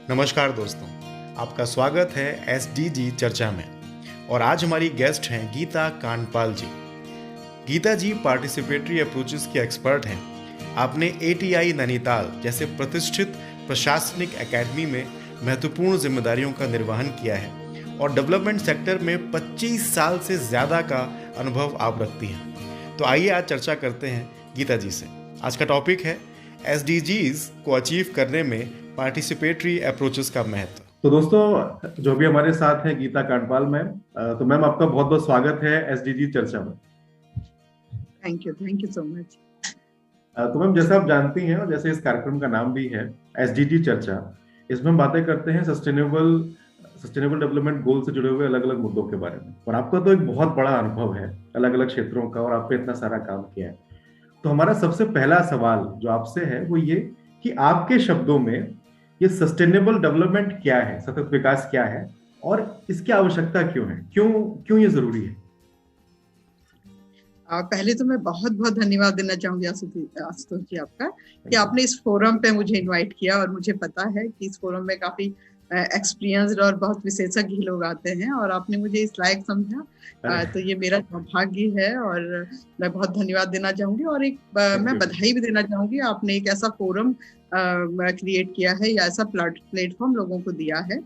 नमस्कार दोस्तों, आपका स्वागत है एसडीजी चर्चा में। और आज हमारी गेस्ट हैं गीता कांडपाल जी। गीता जी पार्टिसिपेटरी अप्रोचेस की एक्सपर्ट हैं। आपने एटीआई नैनीताल जैसे प्रतिष्ठित प्रशासनिक एकेडमी में महत्वपूर्ण जिम्मेदारियों का निर्वहन किया है और डेवलपमेंट सेक्टर में 25 साल से ज़्यादा का अनुभव आप रखती हैं। तो आइए आज चर्चा करते हैं गीता जी से। आज का टॉपिक है एसडीजीज को अचीव करने में पार्टिसिपेटरी अप्रोचेस का महत्व। तो दोस्तों, जो भी हमारे साथ हैं गीता कांडपाल मैम, तो मैम आपका बहुत बहुत स्वागत है एसडीजी चर्चा में। Thank you so much. तो मैम, जैसे आप जानती हैं और जैसे इस कार्यक्रम का नाम भी है एसडीजी चर्चा, इसमें हम बातें करते हैं सस्टेनेबल डेवलपमेंट गोल से जुड़े हुए अलग अलग मुद्दों के बारे में। और आपका तो एक बहुत बड़ा अनुभव है अलग अलग क्षेत्रों का और आपने इतना सारा काम किया है। तो हमारा सबसे पहला सवाल जो आपसे है वो ये कि आपके शब्दों में ये सस्टेनेबल डेवलपमेंट क्या है, सतत विकास क्या है और इसकी आवश्यकता क्यों है, क्यों ये जरूरी है? पहले तो मैं बहुत बहुत धन्यवाद देना चाहूंगी आशुतोष जी आपका कि आपने इस फोरम पे मुझे इनवाइट किया। और मुझे पता है कि इस फोरम में काफी एक्सपीरियंस्ड और बहुत विशेषज्ञ लोग आते हैं और आपने मुझे इस लायक समझा, तो ये मेरा सौभाग्य है और मैं बहुत धन्यवाद देना चाहूंगी। और मैं बधाई भी देना चाहूंगी, आपने एक ऐसा फोरम क्रिएट किया है या ऐसा प्लेटफॉर्म लोगों को दिया है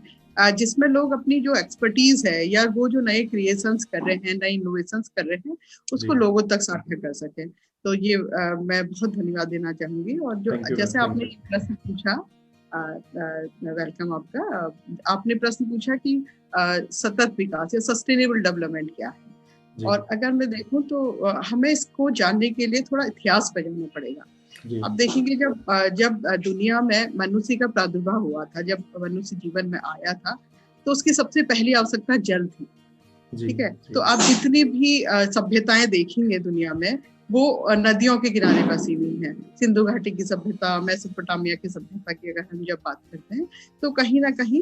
जिसमें लोग अपनी जो एक्सपर्टीज है या वो जो नए क्रिएशंस कर रहे हैं, नए इनोवेशंस कर रहे हैं, उसको लोगों तक साझा कर सकें। तो ये मैं बहुत धन्यवाद देना चाहूंगी। और जो जैसे आपने प्रश्न पूछा, वेलकम आपका, आपने प्रश्न पूछा कि सतत विकास या सस्टेनेबल डेवलपमेंट क्या है। और अगर मैं देखूं तो हमें इसको जानने के लिए थोड़ा इतिहास पर जाना पड़ेगा। अब देखेंगे जब दुनिया में मनुष्य का प्रादुर्भाव हुआ था, जब मनुष्य जीवन में आया था, तो उसकी सबसे पहली आवश्यकता जल थी। ठीक है, तो आप जितनी भी सभ्यताएं देखेंगे दुनिया में, वो नदियों के किनारे बसी हुई हैं। सिंधु घाटी की सभ्यता, मेसोपोटामिया की सभ्यता की अगर हम जब बात करते हैं तो कहीं ना कहीं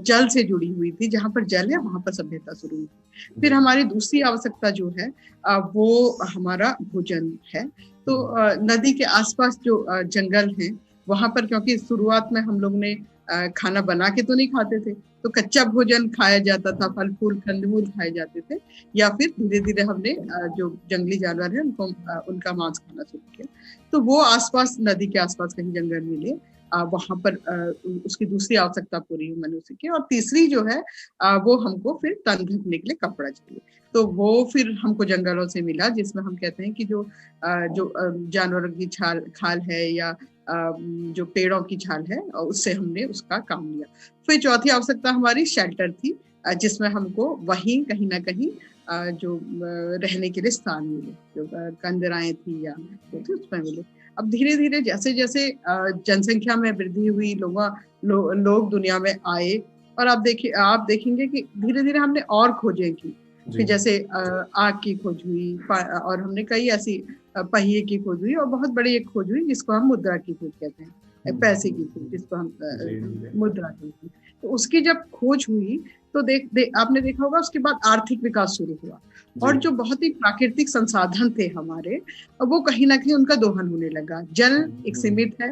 जल से जुड़ी हुई थी। जहां पर जल है वहां पर सभ्यता शुरू हुई। फिर हमारी दूसरी आवश्यकता जो है वो हमारा भोजन है। तो नदी के आसपास जो जंगल हैं वहां पर, क्योंकि शुरुआत में हम लोग ने खाना बना के तो नहीं खाते थे, तो कच्चा भोजन खाया जाता था, फल फूल कंदमूल खाए जाते थे, या फिर धीरे धीरे हमने जो जंगली जानवर है उनका मांस खाना शुरू किया। तो वो आसपास, नदी के आसपास कहीं जंगल मिले, वहां पर उसकी दूसरी आवश्यकता पूरी हुई मनुष्य की। और तीसरी जो है वो हमको फिर तन ढकने के लिए कपड़ा चाहिए। तो वो फिर हमको जंगलों से मिला, जिसमें हम कहते हैं कि जो जानवरों की खाल है या जो पेड़ों की छाल है, उससे हमने उसका काम लिया। फिर चौथी आवश्यकता हमारी शेल्टर थी, जिसमें हमको वहीं कहीं ना कहीं जो रहने के लिए स्थान मिले, जो कंदराएं थी या थी उसमें मिले। अब धीरे धीरे जैसे जैसे जनसंख्या में वृद्धि हुई, लोग दुनिया में आए, और आप देखेंगे कि धीरे धीरे हमने और खोजें की। फिर जैसे आग की खोज हुई, और हमने कई ऐसी पहिए की खोज हुई, और बहुत बड़ी एक खोज हुई जिसको हम मुद्रा की खोज कहते हैं, पैसे की खोज, जिसको हम मुद्रा की खोज। तो उसकी जब खोज हुई तो आपने देखा होगा उसके बाद आर्थिक विकास शुरू हुआ, और जो बहुत ही प्राकृतिक संसाधन थे हमारे, वो कहीं ना कहीं उनका दोहन होने लगा। जल एक सीमित है,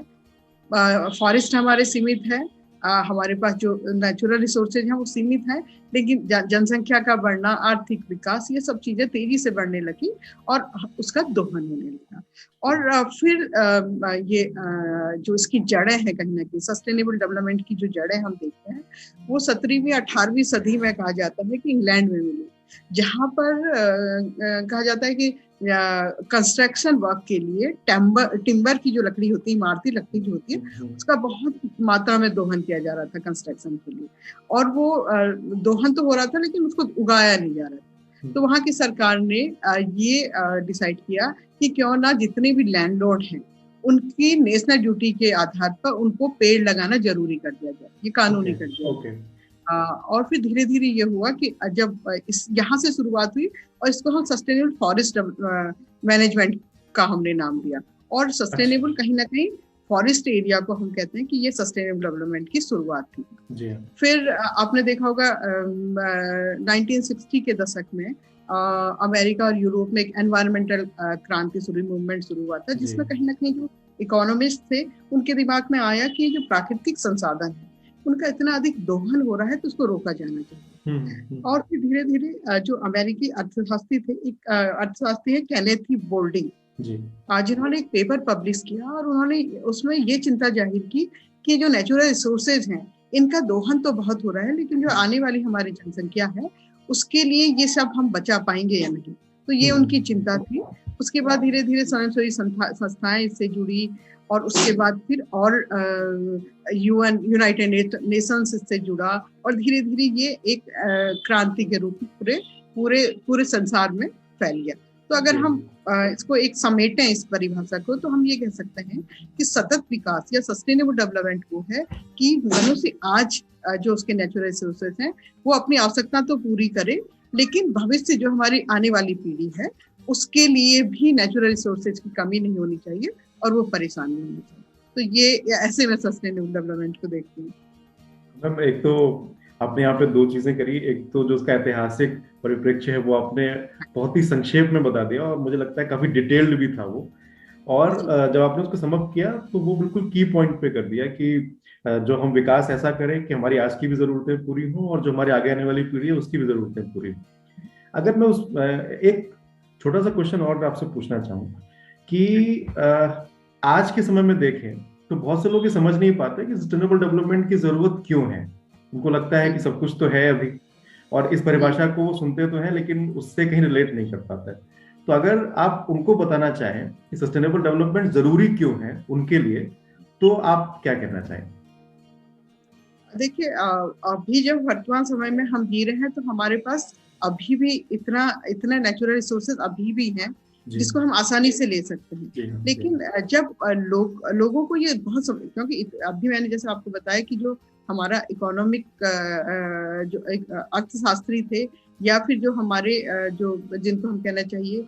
फॉरेस्ट हमारे सीमित है, हमारे पास जो नेचुरल रिसोर्सेज हैं वो सीमित है, लेकिन जनसंख्या का बढ़ना, आर्थिक विकास, ये सब चीजें तेजी से बढ़ने लगी और उसका दोहन होने लगा। और फिर ये जो इसकी जड़ें हैं, कहीं ना कहीं सस्टेनेबल डेवलपमेंट की जो जड़ें हम देखते हैं वो 17वीं 18वीं सदी में कहा जाता है कि इंग्लैंड में मिली, जहां पर कहा जाता है कि कंस्ट्रक्शन वर्क के लिए टिम्बर की जो लकड़ी होती है, इमारती लकड़ी जो होती है, उसका बहुत मात्रा में दोहन किया जा रहा था कंस्ट्रक्शन के लिए। और वो दोहन तो हो रहा था लेकिन उसको उगाया नहीं जा रहा था। तो वहां की सरकार ने ये डिसाइड किया कि क्यों ना जितने भी लैंडलॉर्ड हैं उनकी नेशनल ड्यूटी के आधार पर उनको पेड़ लगाना जरूरी कर दिया जाए, ये कानूनी कर दिया जाए। और फिर धीरे धीरे ये हुआ कि जब यहाँ से शुरुआत हुई, और इसको हम सस्टेनेबल फॉरेस्ट मैनेजमेंट का हमने नाम दिया। और सस्टेनेबल कहीं ना कहीं फॉरेस्ट एरिया को हम कहते हैं कि ये सस्टेनेबल डेवलपमेंट की शुरुआत थी। फिर आपने देखा होगा 1960 के दशक में अमेरिका और यूरोप में एक एनवायरमेंटल क्रांति मूवमेंट शुरू हुआ था, जिसमें कहीं ना कहीं जो इकोनॉमिस्ट थे उनके दिमाग में आया कि जो प्राकृतिक संसाधन है उनका इतना अधिक दोहन हो रहा है तो उसको रोका जाना चाहिए। और फिर धीरे धीरे जो अमेरिकी अर्थशास्त्री थे, एक अर्थशास्त्री है केनेथ बोल्डिंग जी, जिन्होंने एक पेपर पब्लिश किया और उन्होंने उसमें ये चिंता जाहिर की कि जो नेचुरल रिसोर्सेज हैं इनका दोहन तो बहुत हो रहा है, लेकिन जो आने वाली हमारी जनसंख्या है उसके लिए ये सब हम बचा पाएंगे या नहीं, तो ये उनकी चिंता थी। उसके बाद धीरे धीरे स्वयंसेवी संस्थाएं इससे जुड़ी और उसके बाद फिर और यूनाइटेड नेशंस इससे जुड़ा और धीरे धीरे ये एक क्रांति के रूप में पूरे संसार में फैल गया। तो अगर हम इसको एक समेटें इस परिभाषा को, तो हम ये कह सकते हैं कि सतत विकास या सस्टेनेबल डेवलपमेंट वो है कि मनुष्य आज जो उसके नेचुरल रिसोर्सेज हैं वो अपनी आवश्यकता तो पूरी करे, लेकिन भविष्य जो हमारी आने वाली पीढ़ी है उसके लिए भी नेचुरल रिसोर्सेज की कमी नहीं होनी चाहिए और वो परेशानी नहीं होनी चाहिए। तो ये ऐसे में सस्टेनेबल डेवलपमेंट को देखती हूँ। मैम, एक तो आपने यहाँ पे दो चीजें करी, एक तो जो उसका ऐतिहासिक परिप्रेक्ष्य है वो आपने बहुत ही संक्षेप में बता दिया और मुझे लगता है काफी डिटेल्ड भी था वो, और जब आपने उसको समअप किया तो वो बिल्कुल की पॉइंट पे कर दिया कि जो हम विकास ऐसा करें कि हमारी आज की भी जरूरतें पूरी हों और जो हमारी आगे आने वाली पीढ़ी है उसकी भी जरूरतें पूरी हों। अगर मैं उस एक छोटा सा क्वेश्चन और आपसे पूछना चाहूँ कि आज के समय में देखें तो बहुत से लोग ये समझ नहीं पाते कि सस्टेनेबल डेवलपमेंट की जरूरत क्यों है। उनको लगता है कि सब कुछ तो है अभी, और इस परिभाषा को वो सुनते तो हैं लेकिन उससे कहीं रिलेट नहीं कर पाते। तो अगर आप उनको बताना चाहें कि सस्टेनेबल डेवलपमेंट जरूरी क्यों है उनके लिए, तो आप क्या कहना चाहें? देखिए, अभी जब वर्तमान समय में हम जी रहे हैं तो हमारे पास अभी भी इतना नेचुरल रिसोर्सेज अभी भी हैं जिसको हम आसानी से ले सकते हैं। लेकिन जब लोगों को ये बहुत क्योंकि अभी मैंने जैसे आपको बताया कि जो हमारा इकोनॉमिक जो एक अर्थशास्त्री थे या फिर जो हमारे जो जिनको हम कहना चाहिए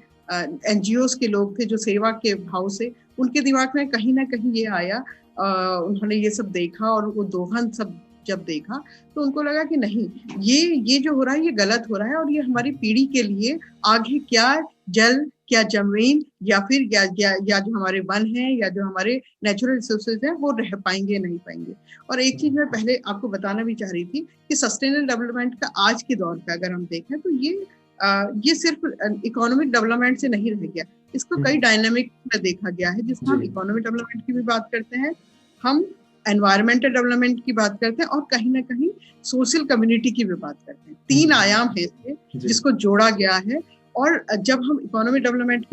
एनजीओ के लोग थे जो सेवा के भाव से, उनके दिमाग में कहीं ना कहीं ये आया, उन्होंने ये सब देखा और वो दोहन सब जब देखा तो उनको लगा कि नहीं, ये जो हो रहा है ये गलत हो रहा है और ये हमारी पीढ़ी के लिए आगे क्या जल, क्या जमीन या फिर या जो हमारे वन है या जो हमारे नेचुरल रिसोर्सेज हैं वो रह पाएंगे नहीं पाएंगे। और एक चीज मैं पहले आपको बताना भी चाह रही थी कि सस्टेनेबल डेवलपमेंट का आज के दौर पे अगर हम देखें तो ये सिर्फ इकोनॉमिक डेवलपमेंट से नहीं रह गया, इसको कई डायनामिक में देखा गया है, जिसमें हम इकोनॉमिक डेवलपमेंट की भी बात करते हैं, हम एनवायरमेंटल डेवलपमेंट की बात करते हैं और कहीं ना कहीं सोशल कम्युनिटी की भी बात करते हैं। 3 आयाम है इसके जिसको जोड़ा गया है। और जब हम इकोनॉमिक डेवलपमेंट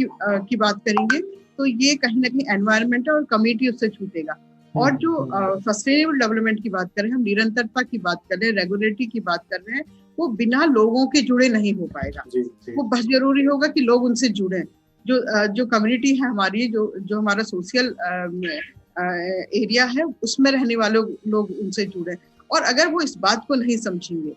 की बात करेंगे तो ये कहीं ना कहीं एनवायरमेंट और कम्युनिटी उससे छूटेगा। और जो सस्टेनेबल डेवलपमेंट की बात करें, हम निरंतरता की बात कर रहे हैं, रेगुलेटरी की बात कर रहे हैं, वो बिना लोगों के जुड़े नहीं हो पाएगा। वो बहुत जरूरी होगा कि लोग उनसे जुड़े, जो कम्युनिटी है हमारी, जो हमारा सोशल एरिया है उसमें रहने वाले लोग उनसे जुड़े। और अगर वो इस बात को नहीं समझेंगे,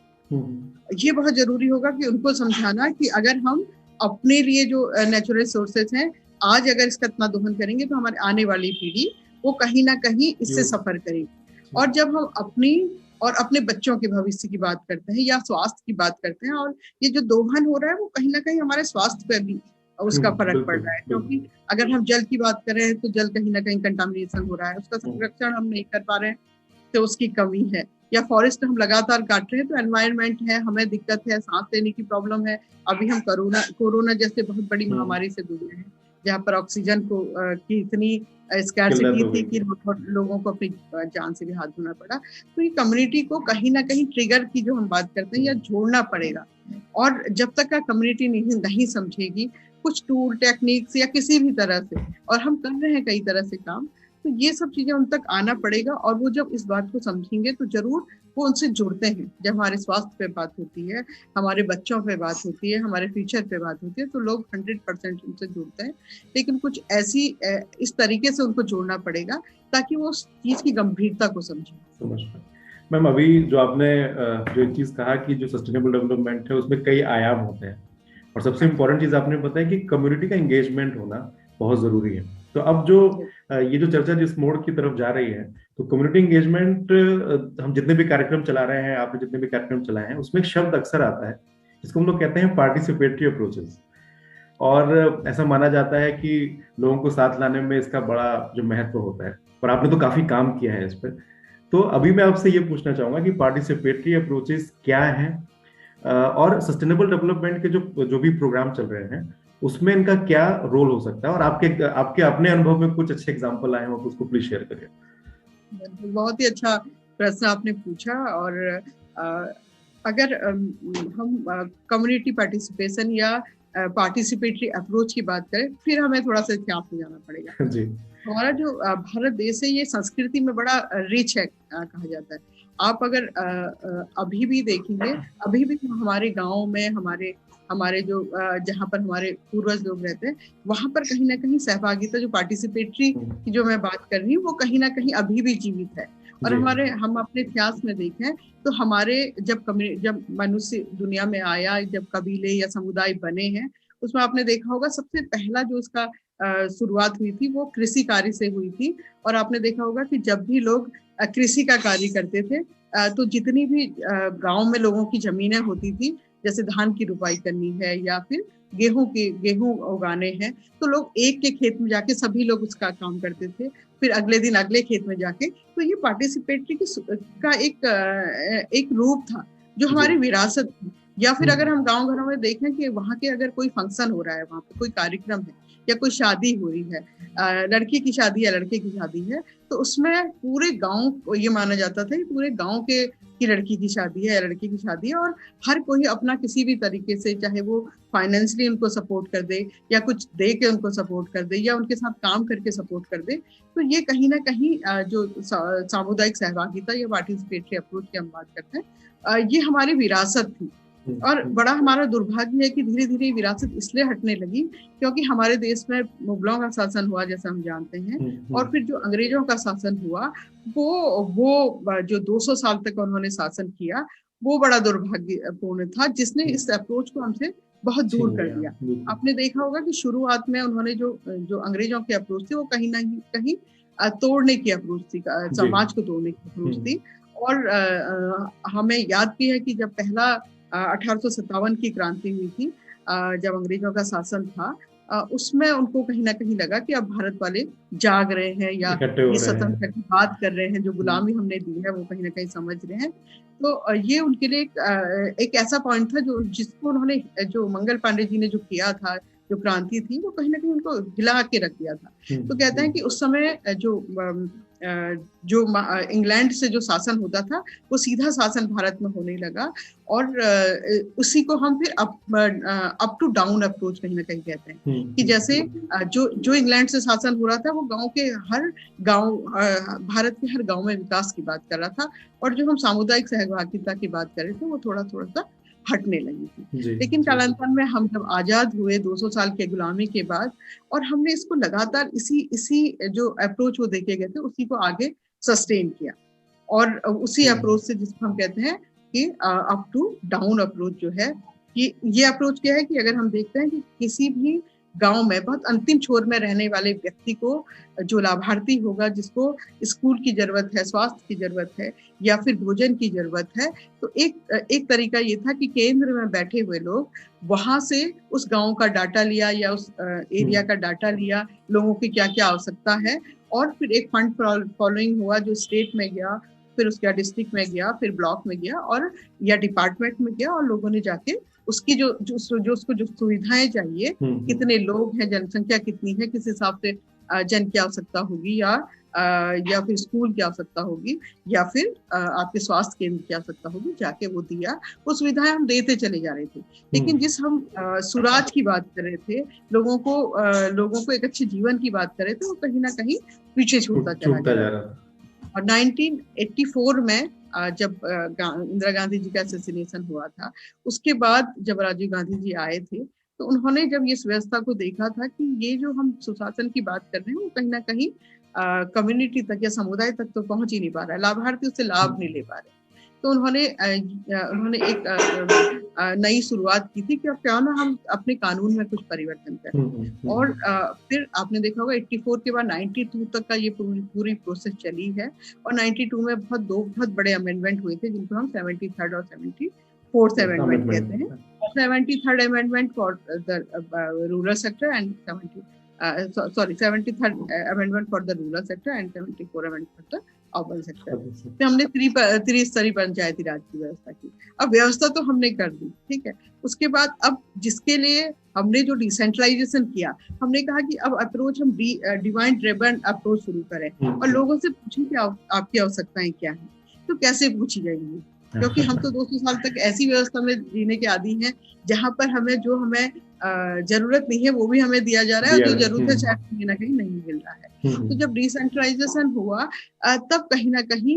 ये बहुत जरूरी होगा कि उनको समझाना कि अगर हम अपने लिए जो नेचुरल रिसोर्सेज हैं आज अगर इसका इतना दोहन करेंगे तो हमारी आने वाली पीढ़ी वो कहीं ना कहीं इससे सफर करेगी। और जब हम अपनी और अपने बच्चों के भविष्य की बात करते हैं या स्वास्थ्य की बात करते हैं, और ये जो दोहन हो रहा है वो कहीं ना कहीं हमारे स्वास्थ्य पे भी उसका फर्क पड़ रहा है। क्योंकि अगर हम जल की बात करें तो जल कहीं ना कहीं कंटामिनेशन हो रहा है, उसका संरक्षण हम नहीं कर पा रहे हैं तो उसकी कमी है। या फॉरेस्ट हम लगातार काट रहे हैं तो एनवायरनमेंट है, हमें दिक्कत है, सांस लेने की प्रॉब्लम है। अभी हम कोरोना जैसे बहुत बड़ी महामारी से गुजरे हैं जहाँ पर ऑक्सीजन की इतनी स्कैर्सिटी थी कि लोगों को अपनी जान से भी हाथ धोना पड़ा। तो ये कम्युनिटी को कहीं ना कहीं ट्रिगर की जो हम बात करते हैं या जोड़ना पड़ेगा। और जब तक का कम्युनिटी नहीं समझेगी कुछ टूल टेक्निक्स या किसी भी तरह से, और हम कर रहे हैं कई तरह से काम, तो ये सब चीजें उन तक आना पड़ेगा। और वो जब इस बात को समझेंगे तो जरूर वो उनसे जुड़ते हैं। जब हमारे स्वास्थ्य पे बात होती है, हमारे बच्चों पे बात होती है, हमारे फ्यूचर पे बात होती है, तो लोग 100% उनसे जुड़ते हैं। लेकिन कुछ ऐसी इस तरीके से उनको जोड़ना पड़ेगा ताकि वो उस चीज की गंभीरता को समझें। मैम, अभी जो आपने जो एक चीज कहा कि जो सस्टेनेबल डेवलपमेंट है उसमें कई आयाम होते हैं, और सबसे इम्पोर्टेंट चीज आपने बताया कि कम्युनिटी का एंगेजमेंट होना बहुत जरूरी है। तो अब जो ये जो चर्चा जिस मोड़ की तरफ जा रही है, तो कम्युनिटी एंगेजमेंट, हम जितने भी कार्यक्रम चला रहे हैं, आपने जितने भी कार्यक्रम चलाए हैं, उसमें एक शब्द अक्सर आता है जिसको हम लोग कहते हैं पार्टिसिपेटरी अप्रोचेस। और ऐसा माना जाता है कि लोगों को साथ लाने में इसका बड़ा जो महत्व होता है, और आपने तो काफी काम किया है इस पर। तो अभी मैं आपसे ये पूछना चाहूंगा कि पार्टिसिपेटरी अप्रोचेस क्या हैं, और सस्टेनेबल डेवलपमेंट के जो जो भी प्रोग्राम चल रहे हैं उसमें इनका क्या रोल हो सकता है, और आपके आपके अपने अनुभव में कुछ अच्छे एग्जांपल आए हो तो उसको प्लीज शेयर करिए। बहुत ही अच्छा प्रश्न आपने पूछा। और अगर हम कम्युनिटी पार्टिसिपेशन या पार्टिसिपेटरी अप्रोच की बात करें, फिर हमें थोड़ा सा इतिहास में जाना पड़ेगा जी। हमारा जो भारत देश है ये संस्कृति में बड़ा रिच है कहा जाता है। आप अगर अभी भी देखेंगे, अभी भी हमारे गांव में हमारे हमारे जो जहाँ पर हमारे पूर्वज लोग रहते हैं, वहां पर कहीं ना कहीं सहभागिता, जो पार्टिसिपेटरी की जो मैं बात कर रही हूँ, वो कहीं ना कहीं अभी भी जीवित है। और हम अपने इतिहास में देखें तो हमारे जब मनुष्य दुनिया में आया, जब कबीले या समुदाय बने हैं, उसमें आपने देखा होगा सबसे पहला जो उसका शुरुआत हुई थी वो कृषि कार्य से हुई थी। और आपने देखा होगा कि जब भी लोग कृषि का कार्य करते थे, तो जितनी भी गांव में लोगों की जमीनें होती थी, जैसे धान की रुपाई करनी है या फिर गेहूं उगाने हैं, तो लोग एक के खेत में जाके सभी लोग उसका काम करते थे, फिर अगले दिन अगले खेत में जाके। तो ये पार्टिसिपेटरी का एक रूप था जो हमारी विरासत थी। या फिर अगर हम गांव घरों में देखें कि वहाँ के अगर कोई फंक्शन हो रहा है, वहाँ पे कोई कार्यक्रम है या कोई शादी हो रही है, लड़की की शादी या लड़के की शादी है, तो उसमें पूरे गांव को ये माना जाता था कि पूरे गांव के की लड़की की शादी है या लड़के की शादी है, और हर कोई अपना किसी भी तरीके से, चाहे वो फाइनेंशियली उनको सपोर्ट कर दे या कुछ दे के उनको सपोर्ट कर दे या उनके साथ काम करके सपोर्ट कर दे। तो ये कहीं ना कहीं जो सामुदायिक सहभागिता या पार्टिसिपेटरी अप्रोच की हम बात करते हैं, ये हमारी विरासत थी। और बड़ा हमारा दुर्भाग्य है कि धीरे धीरे विरासत इसलिए हटने लगी क्योंकि हमारे देश में मुगलों का शासन हुआ, जैसा हम जानते हैं, और फिर जो अंग्रेजों का शासन हुआ, वो जो 200 साल तक उन्होंने शासन किया, वो बड़ा दुर्भाग्यपूर्ण था, जिसने इस अप्रोच को हमसे बहुत दूर कर दिया। आपने देखा होगा कि शुरुआत में उन्होंने जो अंग्रेजों की अप्रोच थी, वो कहीं ना कहीं तोड़ने की अप्रोच थी, समाज को तोड़ने की अप्रोच थी। और हमें याद भी है कि जब पहला 1857 की क्रांति हुई थी, जब अंग्रेजों का शासन था, उसमें उनको कहीं ना कहीं लगा कि अब भारत वाले जाग रहे हैं या ये स्वतंत्रता की बात कर रहे हैं, जो गुलामी हमने दी है वो कहीं ना कहीं समझ रहे हैं। तो ये उनके लिए एक ऐसा पॉइंट था जो जिसको उन्होंने, जो मंगल पांडे जी ने जो किया था, जो क्रांति थी, वो कहीं ना कहीं उनको हिला के रख दिया था। तो कहते हैं कि उस समय जो इंग्लैंड से जो शासन होता था, वो सीधा शासन भारत में होने लगा, और उसी को हम फिर अप टू डाउन अप्रोच कहीं ना कहीं कहते हैं कि जैसे जो इंग्लैंड से शासन हो रहा था, वो भारत के हर गांव में विकास की बात कर रहा था, और जो हम सामुदायिक सहभागिता की बात कर रहे थे, वो थोड़ा थोड़ा सा हटने लगी थी। लेकिन कालांतर में हम जब आजाद हुए 200 साल के गुलामी के बाद, और हमने इसको लगातार इसी जो अप्रोच वो देखे गए थे, उसी को आगे सस्टेन किया, और उसी अप्रोच से जिसको हम कहते हैं कि अप टू डाउन अप्रोच जो है, कि ये अप्रोच क्या है कि अगर हम देखते हैं कि किसी भी गांव में बहुत अंतिम छोर में रहने वाले व्यक्ति को, जो लाभार्थी होगा, जिसको स्कूल की जरूरत है, स्वास्थ्य की जरूरत है या फिर भोजन की जरूरत है, तो एक तरीका ये था कि केंद्र में बैठे हुए लोग वहां से उस गांव का डाटा लिया या उस एरिया का डाटा लिया, लोगों की क्या क्या आवश्यकता है, और फिर एक फंड फॉलोइंग हुआ जो स्टेट में गया, फिर उसका डिस्ट्रिक्ट में गया, फिर ब्लॉक में गया, और या डिपार्टमेंट में गया, और लोगों ने जाके उसकी जो उसको जो सुविधाएं चाहिए, कितने लोग हैं, जनसंख्या कितनी है, किस हिसाब से जन की आवश्यकता होगी, या फिर स्कूल की आवश्यकता होगी, या फिर आपके स्वास्थ्य केंद्र की आवश्यकता होगी, जाके वो दिया। वो सुविधाएं हम देते चले जा रहे थे, लेकिन जिस हम सुराज की बात कर रहे थे, लोगों को एक अच्छे जीवन की बात कर रहे थे, वो कहीं ना कहीं पीछे छूटता चला जा रहा था। और 1984 में जब इंदिरा गांधी जी का असैसिनेशन हुआ था, उसके बाद जब राजीव गांधी जी आए थे, तो उन्होंने जब इस व्यवस्था को देखा था कि ये जो हम सुशासन की बात कर रहे हैं, वो कहीं ना कहीं कम्युनिटी तक या समुदाय तक तो पहुंच ही नहीं पा रहा है, लाभार्थी उससे लाभ नहीं ले पा रहे। तो उन्होंने एक नई शुरुआत की थी कि क्यों ना हम अपने कानून में कुछ परिवर्तन करें। और फिर आपने देखा होगा 84 के बाद 92 तक का ये पूरी प्रोसेस चली है, और 92 में बहुत बड़े अमेंडमेंट हुए थे, जिनको हम 73rd और 74th अमेंडमेंट कहते हैं। 73rd amendment for the rural sector and 73rd amendment for the rural sector and 74th amendment for the अव्वल सेक्टर। फिर हमने त्रिस्तरीय पंचायती राज की व्यवस्था की। अब व्यवस्था तो हमने कर दी, ठीक है। उसके बाद अब जिसके लिए हमने जो डिसेंट्रलाइजेशन किया, हमने कहा कि अब अप्रोच हम डिवाइन ड्रिवन अप्रोच शुरू करें और लोगों से पूछें कि आपकी आवश्यकताएं क्या है। तो कैसे पूछी जाएंगी, क्योंकि हम तो 200 साल तक ऐसी व्यवस्था में जीने के आदी हैं जहां पर हमें जरूरत नहीं है वो भी हमें दिया जा रहा है, और जो जरूरत है शायद कहीं ना कहीं नहीं मिल रहा है। तो जब डिसेंट्रलाइजेशन हुआ तब कहीं ना कहीं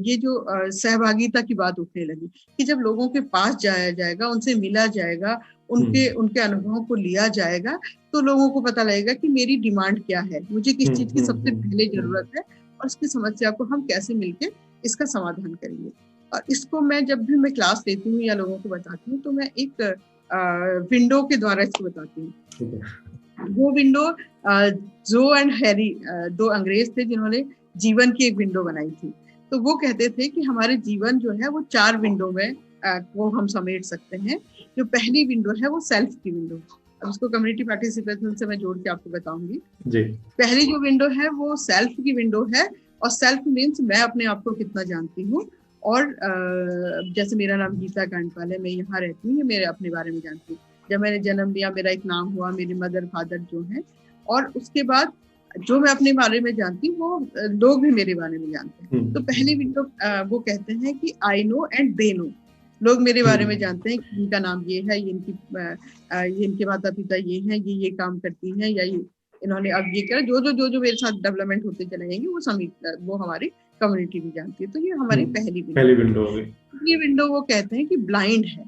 ये जो सहभागिता की बात उठने लगी कि जब लोगों के पास जाया जाएगा, उनसे मिला जाएगा, उनके अनुभवों को लिया जाएगा, तो लोगों को पता लगेगा कि मेरी डिमांड क्या है, मुझे किस चीज की सबसे पहले जरूरत है, और उसकी समस्या को हम कैसे मिलके इसका समाधान करेंगे। और इसको मैं जब भी मैं क्लास लेती हूँ या लोगों को बताती हूँ तो मैं एक विंडो के द्वारा इसको बताती हूँ। वो विंडो जो एंड हैरी, दो अंग्रेज थे जिन्होंने जीवन की एक विंडो बनाई थी। तो वो कहते थे कि हमारे जीवन जो है वो 4 विंडो में वो हम समेट सकते हैं। जो पहली विंडो है वो सेल्फ की विंडो। अब उसको कम्युनिटी पार्टिसिपेशन से मैं जोड़ के आपको बताऊंगी जी। पहली जो विंडो है वो सेल्फ की विंडो है, और सेल्फ मीन्स मैं अपने आप को कितना जानती हूँ। और जैसे मेरा नाम गीता कांडपाल है, मैं यहाँ रहती हूँ, ये मेरे अपने बारे में जानती हूँ। जब मैंने जन्म लिया मेरा एक नाम हुआ, मेरे मदर फादर जो है, और उसके बाद जो मैं अपने बारे में जानती हूँ वो लोग भी मेरे बारे में जानते हैं। तो पहली विंडो वो कहते हैं कि I know and they know. लोग मेरे बारे में जानते हैं कि इनका नाम ये है, ये इनके माता पिता ये हैं, ये काम करती हैं, या ये इन्होंने अब ये करा। जो मेरे साथ डेवलपमेंट होते चले जाएंगे वो हमारी कम्युनिटी भी जानती है। तो ये हमारी पहली विंडो हो गई। ये विंडो वो कहते हैं कि ब्लाइंड है।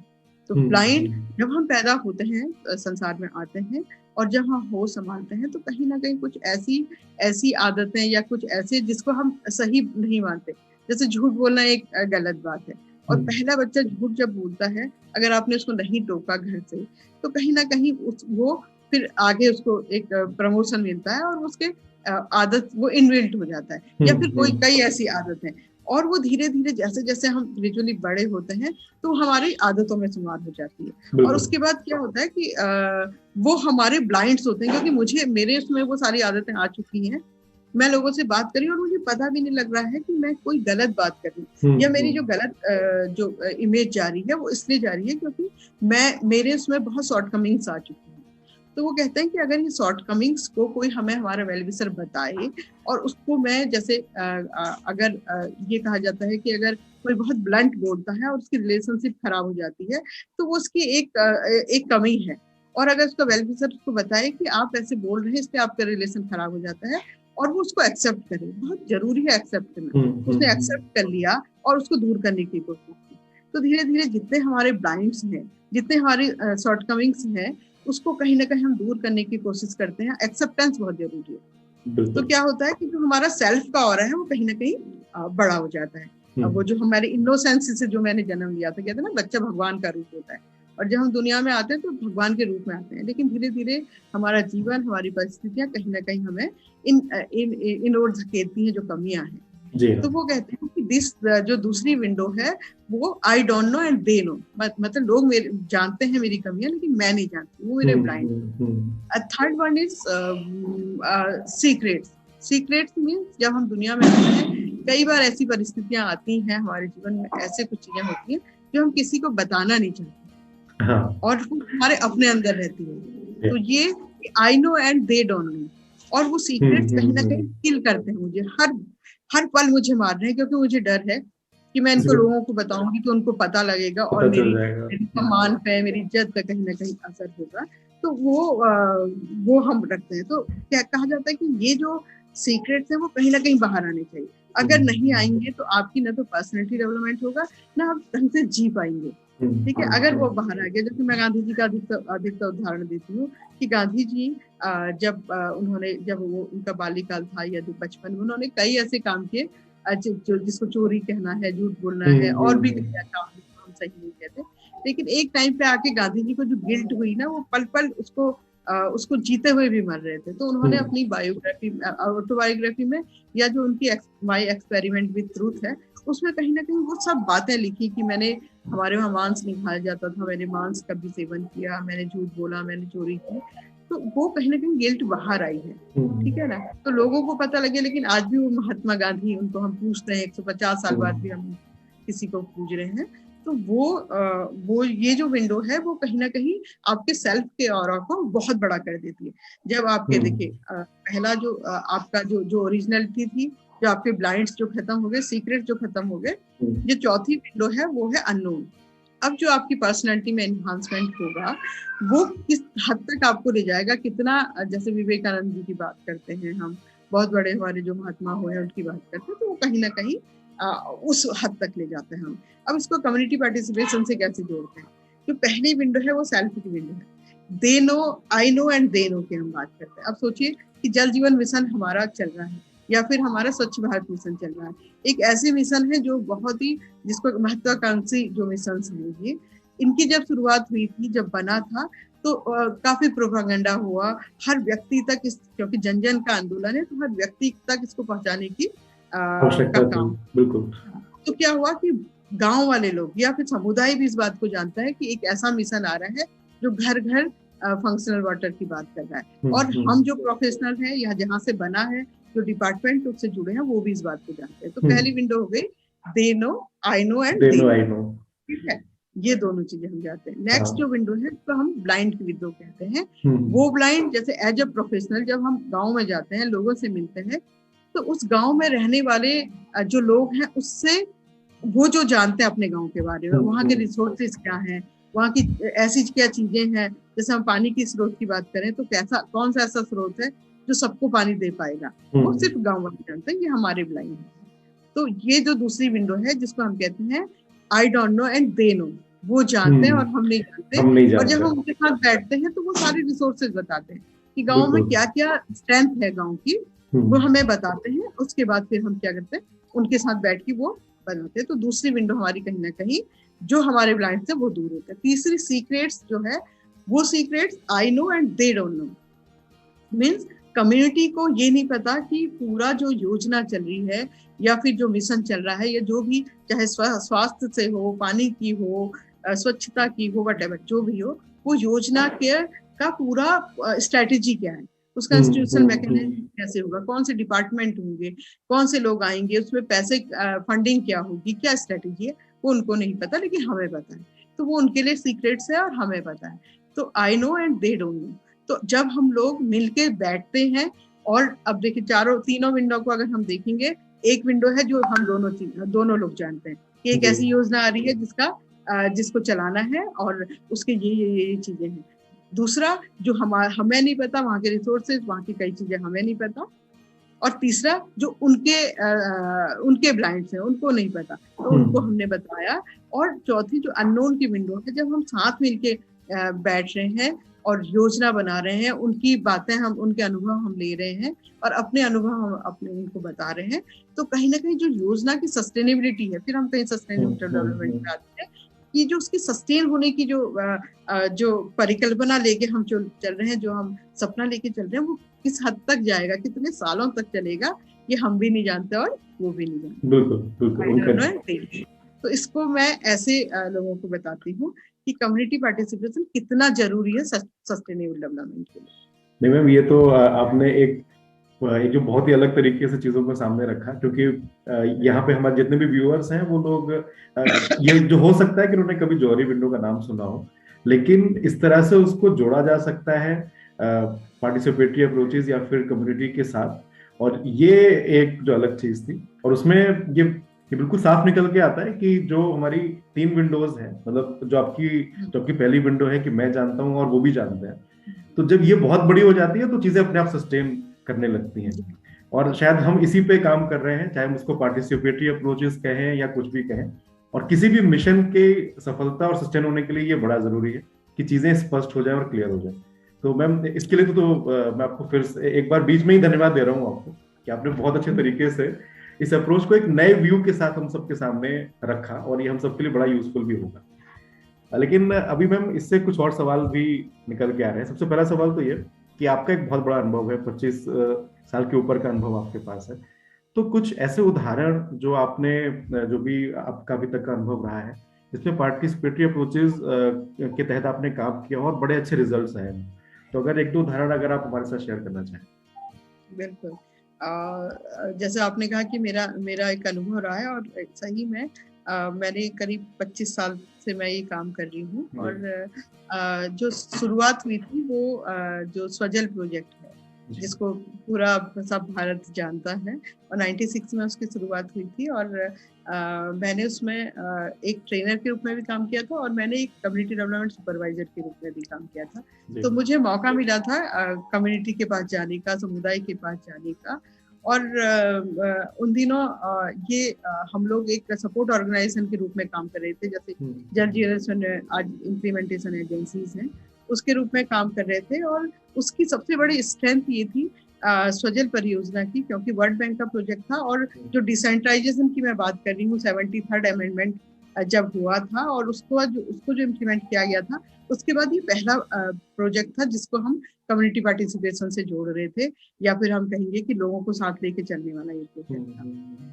तो ब्लाइंड जब हम पैदा होते हैं, संसार में आते हैं, और जब हम होश संभालते हैं तो कहीं ना कहीं कुछ ऐसी आदतें या कुछ ऐसे जिसको हम सही नहीं मानते, जैसे झूठ बोलना एक गलत बात है। और पहला बच्चा झूठ जब बोलता है, अगर आपने उसको नहीं टोका घर से, तो कहीं ना कहीं वो फिर आगे उसको एक प्रमोशन मिलता है और उसके आदत वो इनबिल्ट हो जाता है, या फिर कई ऐसी आदत है। और वो धीरे धीरे जैसे जैसे हम ग्रेजुअली बड़े होते हैं तो हमारी आदतों में शुमार हो जाती है। और उसके बाद क्या होता है कि वो हमारे ब्लाइंड्स होते हैं, क्योंकि मेरे उसमें वो सारी आदतें आ चुकी हैं। मैं लोगों से बात करी और मुझे पता भी नहीं लग रहा है कि मैं कोई गलत बात कर रही हूँ, या मेरी जो गलत जो इमेज जा रही है वो इसलिए जा रही है क्योंकि मेरे उसमें बहुत शॉर्टकमिंग्स आ चुकी हैं। तो वो कहते हैं कि अगर ये शॉर्टकमिंग्स को कोई हमें हमारा वेलविशर बताए, और उसको मैं जैसे अगर ये कहा जाता है कि अगर कोई बहुत ब्लंट बोलता है और उसकी रिलेशनशिप खराब हो जाती है तो वो उसकी एक कमी है। और अगर उसका वेलविशर उसको बताए कि आप ऐसे बोल रहे हैं, इससे आपका रिलेशन खराब हो जाता है, और वो उसको एक्सेप्ट करे, बहुत जरूरी है एक्सेप्ट करना। उसने एक्सेप्ट कर लिया और उसको दूर करने की कोशिश की। तो धीरे धीरे जितने हमारे ब्लाइंड्स हैं, जितने हमारी शॉर्टकमिंग्स हैं, उसको कहीं ना कहीं हम दूर करने की कोशिश करते हैं। एक्सेप्टेंस बहुत जरूरी है। तो क्या होता है कि जो हमारा सेल्फ का ऑरा है वो कहीं ना कहीं बड़ा हो जाता है। अब वो जो हमारे इनोसेंस से जो मैंने जन्म लिया था, कहते हैं ना बच्चा भगवान का रूप होता है, और जब हम दुनिया में आते हैं तो भगवान के रूप में आते हैं। लेकिन धीरे धीरे हमारा जीवन, हमारी परिस्थितियां कहीं ना कहीं हमें इन ओर धकेलती हैं जो कमियां हैं। तो वो कहते हैं कि जो दूसरी विंडो है वो I don't know and they know, मतलब लोग मेरे जानते हैं मेरी कमियां, लेकिन मैं नहीं जानती, वो मेरे blind. Third one is secrets means जब हम दुनिया में आते हैं, कई बार ऐसी परिस्थितियां आती हैं हमारे जीवन में, ऐसे कुछ चीजें होती हैं जो हम किसी को बताना नहीं चाहते। हाँ। और वो हमारे अपने अंदर रहती है। तो ये I know and they don't know, और वो सीक्रेट्स कहीं ना कहीं किल करते हैं मुझे। हर पल मुझे मार रहे हैं, क्योंकि मुझे डर है कि मैं इनको लोगों को बताऊंगी तो उनको पता लगेगा और मेरी सम्मान पे, मेरी इज्जत पे कहीं ना कहीं असर होगा। तो वो हम रखते हैं। तो क्या कहा जाता है कि ये जो सीक्रेट्स हैं वो कहीं ना कहीं बाहर आने चाहिए। अगर नहीं आएंगे तो आपकी ना तो पर्सनैलिटी डेवलपमेंट होगा, ना आप ढंग से जी पाएंगे। ठीक है, अगर वो बाहर आ गया, जैसे मैं गांधी जी का अधिकतर उदाहरण देती हूँ कि गांधी जी जब वो उनका बाल्यकाल था या बचपन में, उन्होंने कई ऐसे काम किए जिसको चोरी कहना है, झूठ बोलना है, और भी कई काम हम सही नहीं कहते। लेकिन एक टाइम पे आके गांधी जी को जो गिल्ट हुई ना, वो पल पल उसको जीते हुए भी मर रहे थे। तो उन्होंने अपनी ऑटोबायोग्राफी में, या जो उनकी माय एक्सपेरिमेंट विद ट्रूथ है, उसमें कहीं ना कहीं वो सब बातें लिखी कि हमारे वहाँ मांस नहीं खाया जाता था, मैंने मांस का भी सेवन किया, मैंने झूठ बोला, मैंने चोरी की। तो वो कहीं ना कहीं गिल्ट बाहर आई है, ठीक है ना। तो लोगों को पता लगे, लेकिन आज भी वो महात्मा गांधी, उनको हम पूछते हैं 150 साल बाद भी हम किसी को पूछ रहे हैं। तो वो ये जो विंडो है वो कहीं ना कहीं आपके सेल्फ के ऑरा को बहुत बड़ा कर देती है। जब आपके देखिए पहला जो आपका जो ओरिजिनलिटी थी, जो आपके ब्लाइंड्स जो खत्म हो गए, सीक्रेट जो खत्म हो गए, जो चौथी विंडो है वो है अननोन। अब जो आपकी पर्सनालिटी में एनहांसमेंट होगा वो किस हद तक आपको ले जाएगा, कितना, जैसे विवेकानंद जी की बात करते हैं हम, बहुत बड़े हमारे जो महात्मा हुए हैं उनकी बात करते हैं, तो वो कहीं ना कहीं उस हद तक ले जाते हैं हम। अब इसको कम्युनिटी पार्टिसिपेशन से कैसे जोड़ते हैं? जो पहली विंडो है वो सेल्फ की विंडो है। They know, I know and they know की हम बात करते हैं। अब सोचिए कि जल जीवन मिशन हमारा चल रहा है, या फिर हमारा स्वच्छ भारत मिशन चल रहा है, एक ऐसे मिशन है जो बहुत ही, जिसको महत्वाकांक्षी जो मिशन है ये, इनकी जब शुरुआत हुई थी, जब बना था, तो काफी प्रोपेगेंडा हुआ हर व्यक्ति तक, क्योंकि जन जन का आंदोलन है, तो हर व्यक्ति तक इसको पहुंचाने की आवश्यकता थी। बिल्कुल। तो क्या हुआ कि गांव वाले लोग या फिर समुदाय भी इस बात को जानता है कि एक ऐसा मिशन आ रहा है जो घर घर फंक्शनल वाटर की बात कर रहा है, और हम जो प्रोफेशनल है या जहाँ से बना है, जो डिपार्टमेंट उससे जुड़े हैं, वो भी इस बात को जानते हैं। तो पहली विंडो हो गई they know, I know and they know, ठीक है, ये दोनों चीजें हम जानते हैं। नेक्स्ट जो विंडो है तो हम ब्लाइंड की विंडो कहते हैं। वो ब्लाइंड, जैसे एज अ प्रोफेशनल जब हम गाँव में जाते हैं, लोगों से मिलते हैं, तो उस गांव में रहने वाले जो लोग हैं उससे वो जो जानते हैं अपने गांव के बारे में, वहाँ के रिसोर्सेज क्या हैं, वहाँ की ऐसी क्या चीजें हैं, जैसे हम पानी की स्रोत की बात करें तो कैसा, कौन सा ऐसा स्रोत है जो सबको पानी दे पाएगा, वो सिर्फ गांव वाले जानते हैं, ये हमारे ब्लाइंड है। तो ये जो दूसरी विंडो है जिसको हम कहते हैं I don't know and they know, वो जानते हैं और हम नहीं जानते। और जब हम उनके साथ बैठते हैं तो वो सारे रिसोर्सेज बताते हैं कि गाँव में क्या क्या स्ट्रेंथ है गाँव की, वो हमें बताते हैं। उसके बाद फिर हम क्या करते हैं, उनके साथ बैठ के वो बनाते हैं। तो दूसरी विंडो हमारी कहीं ना कहीं जो हमारे ब्लाइंड से वो दूर होते हैं। तीसरी सीक्रेट्स जो है, वो secrets I know and they don't know, means community को ये नहीं पता कि पूरा जो योजना चल रही है या फिर जो मिशन चल रहा है, या जो भी, चाहे स्वास्थ्य से हो, पानी की हो, स्वच्छता की हो, व्हाटएवर जो भी हो, वो योजना का पूरा स्ट्रेटेजी क्या है, उसका इंस्टीट्यूशनल मैकेनिज्म कैसे होगा, कौन से डिपार्टमेंट होंगे, कौन से लोग आएंगे, उसमें पैसे फंडिंग क्या होगी, क्या स्ट्रेटेजी है, वो उनको नहीं पता, लेकिन हमें पता है। तो वो उनके लिए सीक्रेट्स है और हमें पता है। तो I know and they don't know. तो जब हम लोग मिलके बैठते हैं, और अब देखिए तीनों विंडो को अगर हम देखेंगे, एक विंडो है जो हम दोनों लोग जानते हैं कि एक ऐसी योजना आ रही है जिसको चलाना है और उसके ये चीजें हैं। दूसरा जो हमें नहीं पता, वहाँ के रिसोर्सेज, वहाँ की कई चीजें हमें नहीं पता। और तीसरा जो उनके ब्लाइंड्स हैं, उनको नहीं पता, तो उनको हमने बताया। और चौथी जो अननोन की विंडो है, जब हम साथ मिलके बैठ रहे हैं और योजना बना रहे हैं, उनकी बातें हम, उनके अनुभव हम ले रहे हैं और अपने अनुभव हम अपने उनको बता रहे हैं, तो कहीं ना कहीं जो योजना की सस्टेनेबिलिटी है, फिर हम कहीं सस्टेनेबल डेवलपमेंट में आते हैं कि जो उसकी सस्टेन होने की जो परिकल्पना लेके हम चल रहे हैं, जो हम सपना लेके चल रहे हैं, वो किस हद तक जाएगा, कितने सालों तक चलेगा, ये हम भी नहीं जानते और वो भी नहीं जानते। बिल्कुल। तो इसको मैं ऐसे लोगों को बताती हूँ कि कम्युनिटी पार्टिसिपेशन कितना जरूरी है सस्टेनेबल डेवलपमेंट के लिए। नहीं मैम, ये तो आपने एक जो बहुत ही अलग तरीके से चीजों को सामने रखा, क्योंकि यहाँ पे हमारे जितने भी व्यूअर्स हैं वो लोग ये जो हो सकता है कि उन्होंने कभी जौहरी विंडो का नाम सुना हो, लेकिन इस तरह से उसको जोड़ा जा सकता है पार्टिसिपेटरी अप्रोचेस या फिर कम्युनिटी के साथ, और ये एक जो अलग चीज थी। और उसमें ये बिल्कुल साफ निकल के आता है कि जो हमारी 3 विंडोज हैं, मतलब जो आपकी पहली विंडो है कि मैं जानता हूँ और वो भी जानते हैं, तो जब ये बहुत बड़ी हो जाती है तो चीजें अपने आप सस्टेन करने लगती हैं। और शायद हम इसी पे काम कर रहे हैं, चाहे हम उसको पार्टिसिपेटरी अप्रोचेस कहें या कुछ भी कहें। और किसी भी मिशन के सफलता और सस्टेन होने के लिए ये बड़ा जरूरी है कि चीजें स्पष्ट हो जाए और क्लियर हो जाए। तो मैम इसके लिए तो मैं आपको फिर से एक बार बीच में ही धन्यवाद दे रहा हूँ आपको कि आपने बहुत अच्छे तरीके से इस अप्रोच को एक नए व्यू के साथ हम सबके सामने रखा, और ये हम सबके लिए बड़ा यूजफुल भी होगा। लेकिन अभी मैम इससे कुछ और सवाल भी निकल के आ रहे हैं। सबसे पहला सवाल तो ये कि आपका एक बहुत बड़ा अनुभव है, 25 साल के ऊपर का अनुभव आपके पास है, तो कुछ ऐसे उदाहरण जो आपने, जो भी आपका अभी तक का अनुभव रहा है, जिसमें पार्टिसिपेटरी अप्रोचेस के तहत आपने काम किया और बड़े अच्छे रिजल्ट्स आए, तो अगर एक दो उदाहरण अगर आप हमारे साथ शेयर करना चाहें। बिल्कुल। जैसे आपने कहा कि मेरा मेरा एक अनुभव रहा है, और सही में मैंने करीब 25 साल से मैं ये काम कर रही हूँ। और जो शुरुआत हुई थी वो जो स्वजल प्रोजेक्ट है, जिसको पूरा सब भारत जानता है, और 96 में उसकी शुरुआत हुई थी। और मैंने उसमें एक ट्रेनर के रूप में भी काम किया था, और मैंने एक कम्युनिटी डेवलपमेंट सुपरवाइजर के रूप में भी काम किया था। तो मुझे मौका मिला था कम्युनिटी के पास जाने का, समुदाय के पास जाने का। और उन दिनों ये हम लोग एक सपोर्ट ऑर्गेनाइजेशन के रूप में काम कर रहे थे, जैसे जल जीवन आज इम्प्लीमेंटेशन एजेंसीज हैं, उसके रूप में काम कर रहे थे। और उसकी सबसे बड़ी स्ट्रेंथ ये थी स्वजल परियोजना की, क्योंकि वर्ल्ड बैंक का प्रोजेक्ट था। और जो डिसेंट्रलाइजेशन की मैं बात कर रही हूँ, 73rd अमेंडमेंट जब हुआ था और उसको जो इम्प्लीमेंट किया गया था, उसके बाद ये पहला प्रोजेक्ट था जिसको हम कम्युनिटी पार्टिसिपेशन से जोड़ रहे थे, या फिर हम कहेंगे कि लोगों को साथ लेके चलने वाला ये प्रोजेक्ट था।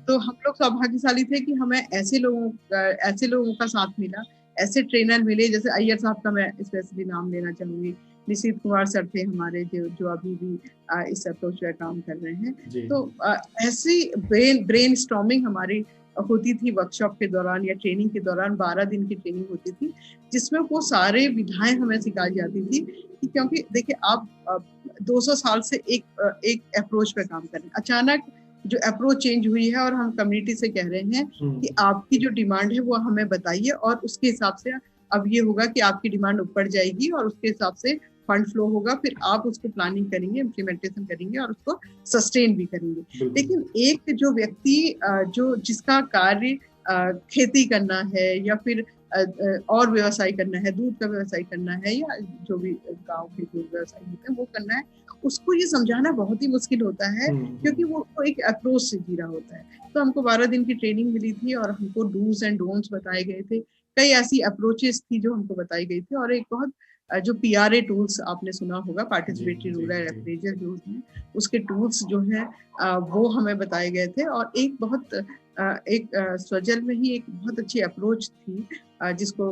तो हम लोग सौभाग्यशाली थे कि हमें ऐसे लोगों का साथ मिला, ऐसे ट्रेनर मिले। जैसे अय्यर साहब का मैं स्पेशली नाम लेना चाहूंगी। निशीत कुमार सर थे हमारे, जो अभी भी इस अप्रोच पे काम कर रहे हैं। तो ऐसी ब्रेन स्टॉर्मिंग हमारी होती थी वर्कशॉप के दौरान या ट्रेनिंग के दौरान। 12 दिन की ट्रेनिंग होती थी, जिसमें वो सारे विधाएं हमें सिखाई जाती थी कि क्योंकि देखिए आप 200 साल से एक अप्रोच पे काम कर रहे हैं, अचानक जो अप्रोच चेंज हुई है और हम कम्युनिटी से कह रहे हैं कि आपकी जो डिमांड है वो हमें बताइए, और उसके हिसाब से अब ये होगा कि आपकी डिमांड ऊपर जाएगी और उसके हिसाब से फंड फ्लो होगा, फिर आप उसको प्लानिंग करेंगे, इम्प्लीमेंटेशन करेंगे और उसको सस्टेन भी करेंगे। लेकिन एक जो व्यक्ति जिसका कार्य खेती करना है या फिर और व्यवसाय करना है, दूध का व्यवसाय करना है, या जो भी गांव के दूध व्यवसाय होते हैं वो करना है, उसको ये समझाना बहुत ही मुश्किल होता है, क्योंकि वो एक अप्रोच से जी रहा होता है। तो हमको 12 दिन की ट्रेनिंग मिली थी और हमको डूज एंड डोंट्स बताए गए थे। कई ऐसी अप्रोचेस थी जो हमको बताई गई थी, और एक बहुत जो PRA टूल्स आपने सुना होगा, पार्टिसिपेटरी रूरल अप्रेजल जो है, उसके टूल्स जो है वो हमें बताए गए थे। और एक स्वजल में ही एक बहुत अच्छी अप्रोच थी, जिसको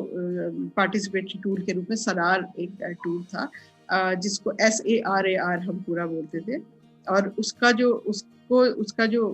पार्टिसिपेटरी टूल के रूप में सरार एक टूल था, जिसको SARAR हम पूरा बोलते थे। और उसका जो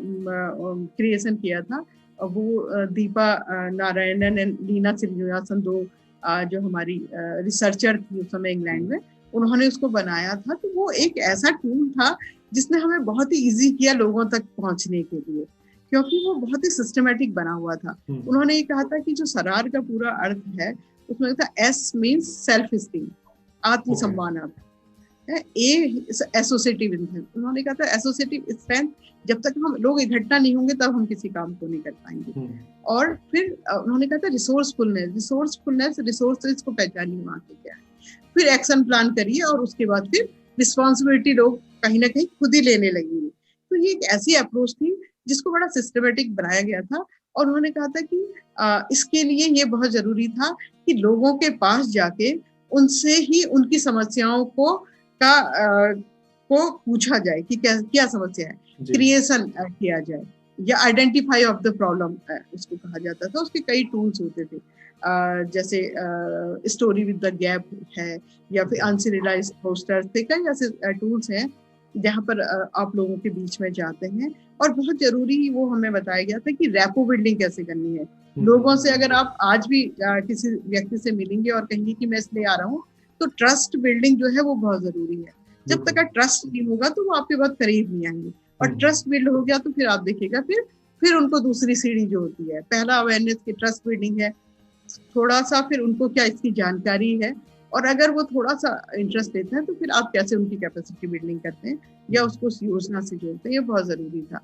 क्रिएशन किया था वो दीपा नारायणन एंड लीना श्रीनिवासन, दो जो हमारी रिसर्चर थी उस समय इंग्लैंड में, उन्होंने उसको बनाया था। तो वो एक ऐसा टूल था जिसने हमें बहुत ही इजी किया लोगों तक पहुंचने के लिए, क्योंकि वो बहुत ही सिस्टमेटिक बना हुआ था। उन्होंने ये कहा था कि जो सरार का पूरा अर्थ है उसमें था S मीन्स सेल्फ स्टीम, आत्मसम्मान। एसोसिएटिव स्ट्रेंथ, उन्होंने कहा था एसोसिएटिव स्ट्रेंथ, जब तक हम लोग इकट्ठा नहीं होंगे तब हम किसी काम को नहीं कर पाएंगे। और फिर उन्होंने कहा था रिसोर्सफुलनेस, रिसोर्सेज को पहचानिए वहाँ के क्या है, फिर एक्शन प्लान करिए, और उसके बाद फिर रिस्पॉन्सिबिलिटी लोग कहीं ना कहीं खुद ही लेने लगेंगे। तो ये एक ऐसी अप्रोच थी जिसको बड़ा सिस्टमेटिक बनाया गया था। और उन्होंने कहा था कि इसके लिए ये बहुत जरूरी था कि लोगों के पास जाके उनसे ही उनकी समस्याओं को पूछा जाए कि क्या समस्या है, क्रिएशन किया जाए, या आइडेंटिफाई ऑफ द प्रॉब्लम उसको कहा जाता था। उसके कई टूल्स होते थे, जैसे स्टोरी विद द गैप है, या फिर अनसिरियलाइज्ड पोस्टर्स थे। कई ऐसे टूल्स हैं जहाँ पर आप लोगों के बीच में जाते हैं। और बहुत जरूरी वो हमें बताया गया था कि रैपो बिल्डिंग कैसे करनी है लोगों से। अगर आप आज भी किसी व्यक्ति से मिलेंगे और कहेंगे कि मैं इसलिए आ रहा हूँ, तो ट्रस्ट बिल्डिंग जो है वो बहुत जरूरी है। जब तक ट्रस्ट नहीं होगा तो वो आपके बहुत करीब नहीं आएंगे, और ट्रस्ट बिल्ड हो गया तो फिर आप देखिएगा फिर उनको दूसरी सीढ़ी जो होती है, पहला अवेयरनेस की ट्रस्ट बिल्डिंग है, थोड़ा सा फिर उनको क्या इसकी जानकारी है, और अगर वो थोड़ा सा इंटरेस्ट लेते हैं तो फिर आप कैसे उनकी कैपेसिटी बिल्डिंग करते हैं या उसको उस योजना से जोड़ते हैं, ये बहुत जरूरी था।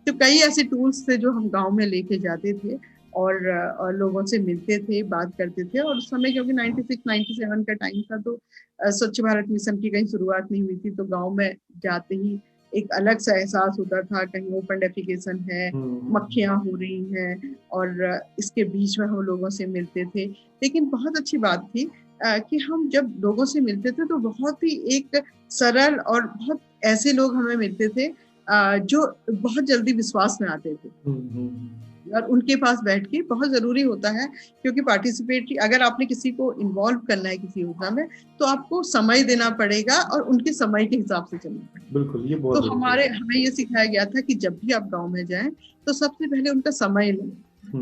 तो कई ऐसे टूल्स थे जो हम गाँव में लेके जाते थे और लोगों से मिलते थे, बात करते थे। और उस समय क्योंकि 96-97 का टाइम था, तो स्वच्छ भारत मिशन की कहीं शुरुआत नहीं हुई थी, तो गांव में जाते ही एक अलग सा एहसास होता था, कहीं ओपन डेफिकेशन है, मक्खियां हो रही हैं, और इसके बीच में हम लोगों से मिलते थे। लेकिन बहुत अच्छी बात थी कि हम जब लोगों से मिलते थे तो बहुत ही एक सरल और बहुत ऐसे लोग हमें मिलते थे जो बहुत जल्दी विश्वास में आते थे। और उनके पास बैठ के बहुत जरूरी होता है, क्योंकि पार्टिसिपेटरी अगर आपने किसी को इन्वॉल्व करना है किसी योजना में तो आपको समय देना पड़ेगा और उनके समय के हिसाब से चलना पड़ेगा। बिल्कुल, ये बहुत तो हमें ये सिखाया गया था कि जब भी आप गांव में जाएं तो सबसे पहले उनका समय लें।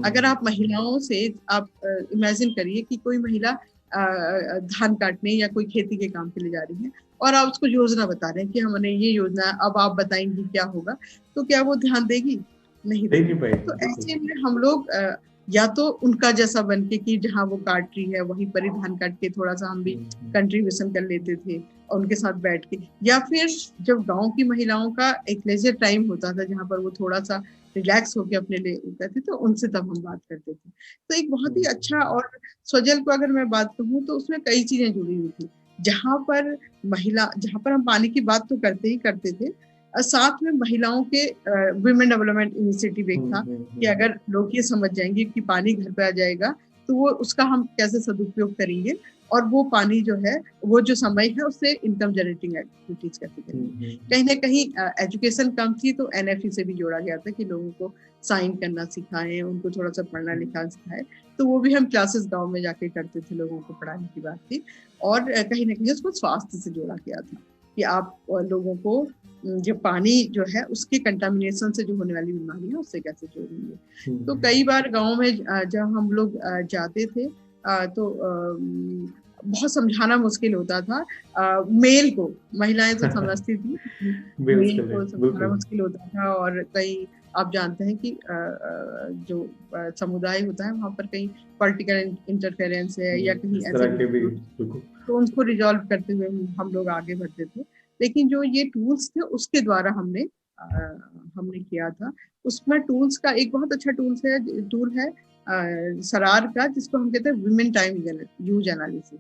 अगर आप महिलाओं से आप इमेजिन करिए कि कोई महिला धान काटने या कोई खेती के काम के लिए जा रही है और आप उसको योजना बता रहे हैं कि हमने ये योजना, अब आप बताएंगी क्या होगा, तो क्या वो ध्यान देगी? नहीं देगी। तो ऐसे में हम लोग या तो उनका जैसा बनके कि जहाँ वो काट रही है वहीं पर ही धान काट के थोड़ा सा हम भी कंट्रीब्यूशन कर लेते थे और उनके साथ बैठ के, या फिर जब गांव की महिलाओं का एक लेजर टाइम होता था जहाँ पर वो थोड़ा सा रिलैक्स होके अपने लिए करते तो उनसे तब हम बात करते थे। तो एक बहुत ही अच्छा, और स्वजल को अगर मैं बात कहूँ तो उसमें कई चीजें जुड़ी हुई थी। जहाँ पर हम पानी की बात तो करते ही करते थे, साथ में महिलाओं के वुमेन डेवलपमेंट इनिशिएटिव एक था कि अगर लोग ये समझ जाएंगे कि पानी घर पे आ जाएगा तो वो उसका हम कैसे सदुपयोग करेंगे, और वो पानी जो है वो जो समय है उससे इनकम जनरेटिंग एक्टिविटीज कैसे करेंगे। कहीं ना कहीं एजुकेशन कम थी तो NFE से भी जोड़ा गया था कि लोगों को साइन करना सिखाएं, उनको थोड़ा सा पढ़ना लिखना सिखाएं। तो वो भी हम क्लासेस गांव में जाके करते थे, लोगों को पढ़ाने की बात थी। और कहीं ना कहीं उसको स्वास्थ्य से जोड़ा गया था कि आप लोगों को जो पानी जो है उसके कंटामिनेशन से जो होने वाली बीमारी है उससे कैसे जोड़ेंगे। तो कई बार गांव में जब हम लोग जाते थे तो बहुत समझाना मुश्किल होता था मेल को, महिलाएं तो समझती थी, मेल को समझाना मुश्किल होता था। और कई आप जानते हैं कि जो समुदाय होता है वहाँ पर कहीं पॉलिटिकल इंटरफेरेंस है या कहीं ऐसे, तो उनको रिजॉल्व करते हुए हम लोग आगे बढ़ते थे। लेकिन जो ये टूल्स थे उसके द्वारा हमने किया था। उसमें टूल्स का एक बहुत अच्छा टूल है सरार का, जिसको हम कहते हैं वुमेन टाइम यूज एनालिसिस।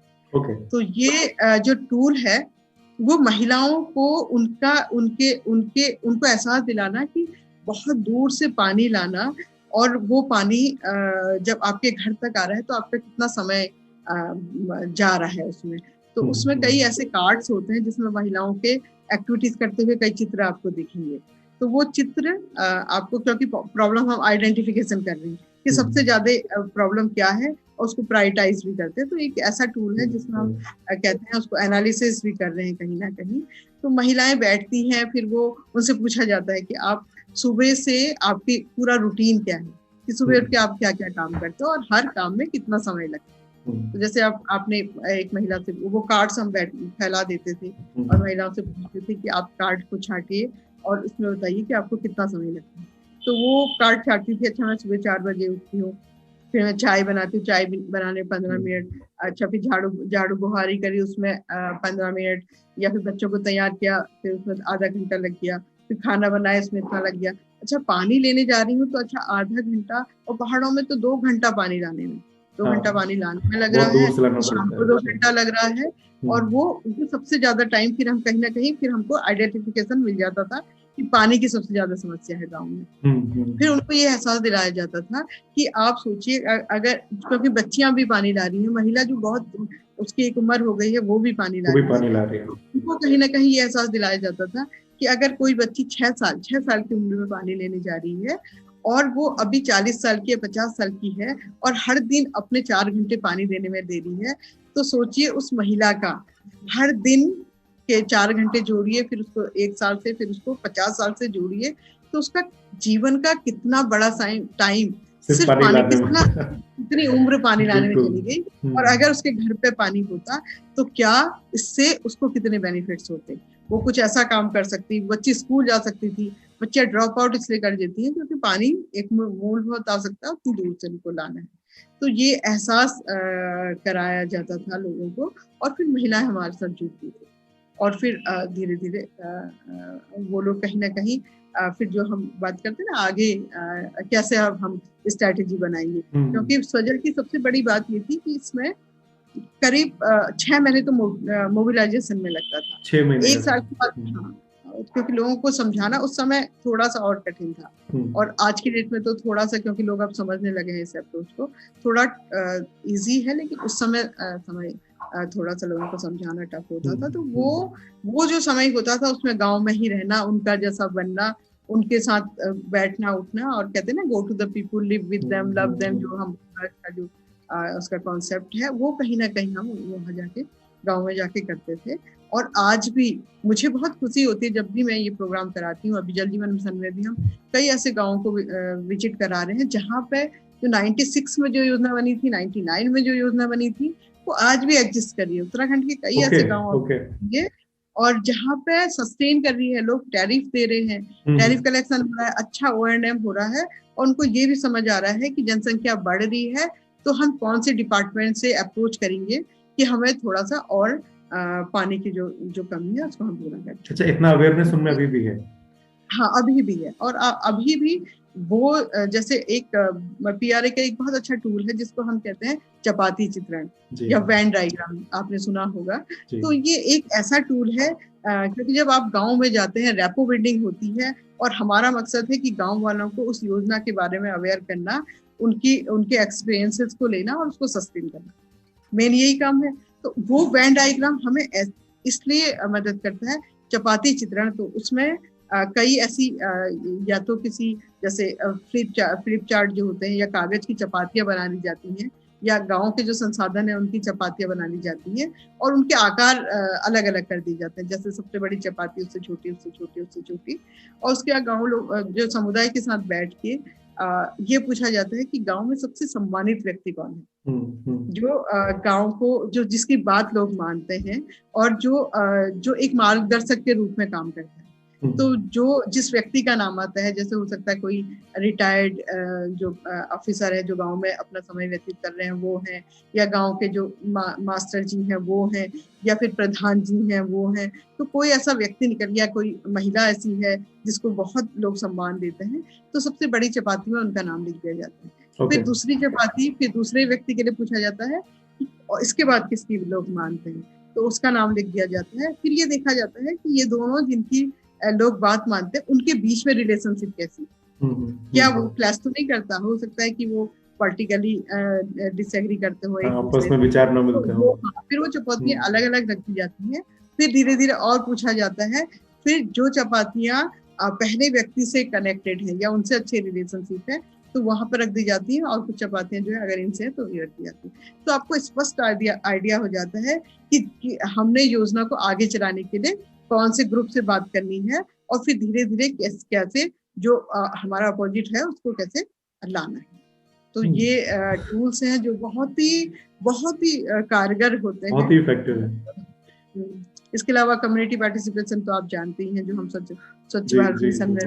तो ये जो टूल है वो महिलाओं को उनको एहसास दिलाना कि बहुत दूर से पानी लाना, और वो पानी जब आपके घर तक आ रहा है तो आपका कितना समय जा रहा है उसमें। तो उसमें कई ऐसे कार्ड्स होते हैं जिसमें महिलाओं के एक्टिविटीज करते हुए कई चित्र आपको दिखेंगे। तो वो चित्र आपको, क्योंकि प्रॉब्लम हम आइडेंटिफिकेशन कर रहे हैं कि सबसे ज्यादा प्रॉब्लम क्या है और उसको प्रायोरिटाइज भी करते हैं। तो एक ऐसा टूल है जिसमें हम कहते हैं उसको एनालिसिस भी कर रहे हैं कहीं ना कहीं। तो महिलाएं बैठती हैं, फिर वो उनसे पूछा जाता है कि आप सुबह से आपकी पूरा रूटीन क्या है, कि सुबह उठ के आप क्या क्या काम करते हो और हर काम में कितना समय लगता है। तो जैसे आपने एक महिला से वो कार्ड्स हम फैला देते थे और महिलाओं से पूछते थे कि आप कार्ड को छाटिए और उसमें बताइए कि आपको कितना समय लगता है। तो वो कार्ड छाटती थी, अच्छा मैं सुबह 4 बजे उठती हूँ, फिर मैं चाय बनाती हूँ, चाय बनाने 15 मिनट, अच्छा फिर झाड़ू बुहारी करी उसमें 15 मिनट, या फिर बच्चों को तैयार किया फिर उसमें आधा घंटा लग गया, फिर खाना बनाया इसमें इतना लग गया। अच्छा पानी लेने जा रही हूँ तो अच्छा आधा घंटा, और पहाड़ों में तो 2 घंटा पानी लाने में, 2 घंटा पानी लाने में लग रहा है, शाम को 2 घंटा लग रहा है। और वो सबसे ज्यादा टाइम फिर हम कहीं ना कहीं फिर हमको आइडेंटिफिकेशन मिल जाता था कि पानी की सबसे ज्यादा समस्या है गाँव में। फिर उनको ये एहसास दिलाया जाता था कि आप सोचिए अगर, क्योंकि बच्चियां भी पानी ला रही है, महिला जो बहुत उसकी एक उम्र हो गई है वो भी पानी ला रही है, उनको कहीं ना कहीं ये एहसास दिलाया जाता था कि अगर कोई बच्ची 6 साल की उम्र में पानी लेने जा रही है और वो अभी 40 साल की या 50 साल की है और हर दिन अपने 4 घंटे पानी देने में दे रही है, तो सोचिए उस महिला का हर दिन के 4 घंटे जोड़िए, फिर उसको 1 साल से, फिर उसको 50 साल से जोड़िए, तो उसका जीवन का कितना बड़ा टाइम सिर्फ पानी कितनी उम्र पानी लाने में चली गई। और अगर उसके घर पे पानी होता तो क्या इससे उसको कितने बेनिफिट्स होते। वो कुछ ऐसा काम कर सकती, बच्ची स्कूल जा सकती थी। बच्चियां ड्रॉप आउट इसलिए कर देती हैं क्योंकि पानी एक मूलभूत आवश्यकता है, उतनी दूर से उनको लाना है। तो ये एहसास कराया जाता था लोगों को, और फिर महिलाएं हमारे साथ जुड़ती थी, और फिर धीरे धीरे वो लोग कहीं ना कहीं फिर जो हम बात करते हैं ना आगे कैसे अब हम स्ट्रैटेजी बनाएंगे, क्योंकि स्वजल की सबसे बड़ी बात ये थी कि इसमें करीब 6 महीने तो मोबिलाइजेशन में लगता था, 6 महीने 1 साल के बाद। हाँ, क्योंकि लोगों को समझाना उस समय थोड़ा सा और कठिन था, और आज की डेट में तो थोड़ा सा, क्योंकि लोग अब समझने लगे हैं इस अप्रोच को, थोड़ा इजी है, लेकिन उस समय थोड़ा सा लोगों को समझाना टफ होता था। तो वो जो समय होता था उसमें गांव में ही रहना, उनका जैसा बनना, उनके साथ बैठना उठना, और कहते हैं ना go to the people, live with them, love them, जो हम का जो उसका कॉन्सेप्ट है, वो कहीं ना कहीं हम वहाँ जाके गाँव में जाके करते थे। और आज भी मुझे बहुत खुशी होती है जब भी मैं ये प्रोग्राम कराती हूँ। अभी जल जीवन मिशन में भी हम कई ऐसे गाँव को विजिट करा रहे हैं जहाँ पे जो 96 में जो योजना बनी थी, 99 में जो योजना बनी थी, वो आज भी एग्जिस्ट कर रही है। उत्तराखंड के कई ऐसे गाँव ये, और जहाँ पे सस्टेन कर रही है, लोग टैरिफ दे रहे हैं, टैरिफ कलेक्शन हो रहा है, अच्छा O&M हो रहा है, और उनको ये भी समझ आ रहा है कि जनसंख्या बढ़ रही है तो हम कौन से डिपार्टमेंट से अप्रोच करेंगे कि हमें थोड़ा सा और पानी की जो कमी है उसको हम पूरा करें। अच्छा, इतना अवेयरनेस उनमें अभी भी है? हाँ, अभी भी है। और अभी भी वो जैसे एक PRA का एक बहुत अच्छा टूल है जिसको हम कहते हैं चपाती चित्रण या वेन डायग्राम, आपने सुना होगा। तो ये एक ऐसा टूल है क्योंकि जब आप गांव में जाते हैं रेपो बिल्डिंग होती है, और हमारा मकसद है कि गांव वालों को उस योजना के बारे में अवेयर करना, उनके एक्सपीरियंसेस को लेना और उसको सस्टेन करना, मेन यही काम है। तो वो वेन डायग्राम हमें इसलिए मदद करता है, चपाती चित्रण। तो उसमें कई ऐसी या तो किसी जैसे फ्लिप चार्ट जो होते हैं, या कागज की चपातियां बना ली जाती हैं, या गांव के जो संसाधन है उनकी चपातियां बना ली जाती हैं, और उनके आकार अलग अलग कर दिए जाते हैं। जैसे सबसे बड़ी चपाती उससे छोटी, उससे छोटी, उससे छोटी। और उसके बाद गाँव लोग जो समुदाय के साथ बैठ के ये पूछा जाता है कि गांव में सबसे सम्मानित व्यक्ति कौन है, जो गांव को जिसकी बात लोग मानते हैं, और जो एक मार्गदर्शक के रूप में काम करता है। तो जिस व्यक्ति का नाम आता है, जैसे हो सकता है कोई रिटायर्ड जो ऑफिसर है जो गांव में अपना समय व्यतीत कर रहे हैं वो हैं, या गांव के जो मास्टर जी हैं वो हैं, या फिर प्रधान जी हैं वो हैं। तो कोई ऐसा व्यक्ति निकल गया, कोई महिला ऐसी है जिसको बहुत लोग सम्मान देते हैं, तो सबसे बड़ी चपाती में उनका नाम लिख दिया जाता है। फिर दूसरी चपाती फिर दूसरे व्यक्ति के लिए पूछा जाता है, और इसके बाद किसकी लोग मानते हैं, तो उसका नाम लिख दिया जाता है। फिर ये देखा जाता है कि ये दोनों जिनकी लोग बात मानते हैं, उनके बीच में रिलेशनशिप कैसी, क्या वो क्लैश तो नहीं करता, हो सकता है कि वो पॉलिटिकली डिसएग्री करते हो, आपस में विचार न मिलते हो। फिर वो चपातियां अलग अलग रखी जाती हैं। फिर धीरे धीरे और पूछा जाता है, फिर जो चपातियां पहले व्यक्ति से कनेक्टेड है या उनसे अच्छे रिलेशनशिप है, तो वहां पर रख दी जाती है, और कुछ चपातियां जो है अगर इनसे है तो ये रख दी जाती है। तो आपको स्पष्ट आइडिया हो जाता है कि हमने योजना को आगे चलाने के लिए कौन से ग्रुप से बात करनी है, और फिर धीरे धीरे कैसे जो हमारा अपोजिट है उसको कैसे लाना है। तो ये टूल्स हैं जो बहुत ही कारगर होते हैं, बहुत ही इफेक्टिव है। इसके अलावा कम्युनिटी पार्टिसिपेशन तो आप जानते ही हैं, जो हम स्वच्छ भारत मिशन में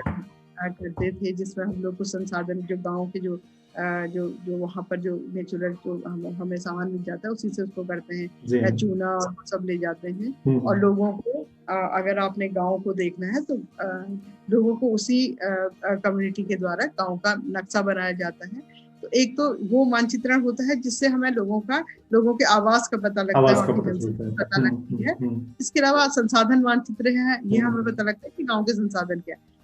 करते थे, जिसमें हम लोग को संसाधन जो गाँव के जो वहाँ पर जो नेचुरल जो हमें सामान मिल जाता है उसी से उसको करते हैं, चूना और सब ले जाते हैं। और लोगों को अगर आपने गांव को देखना है तो लोगों को उसी कम्युनिटी के द्वारा गांव का नक्शा बनाया जाता है। तो एक तो वो मानचित्रण होता है जिससे हमें लोगों के आवास का पता लगता है, पता लगती है। इसके अलावा संसाधन मानचित्र है, ये हमें पता लगता है कि गाँव के संसाधन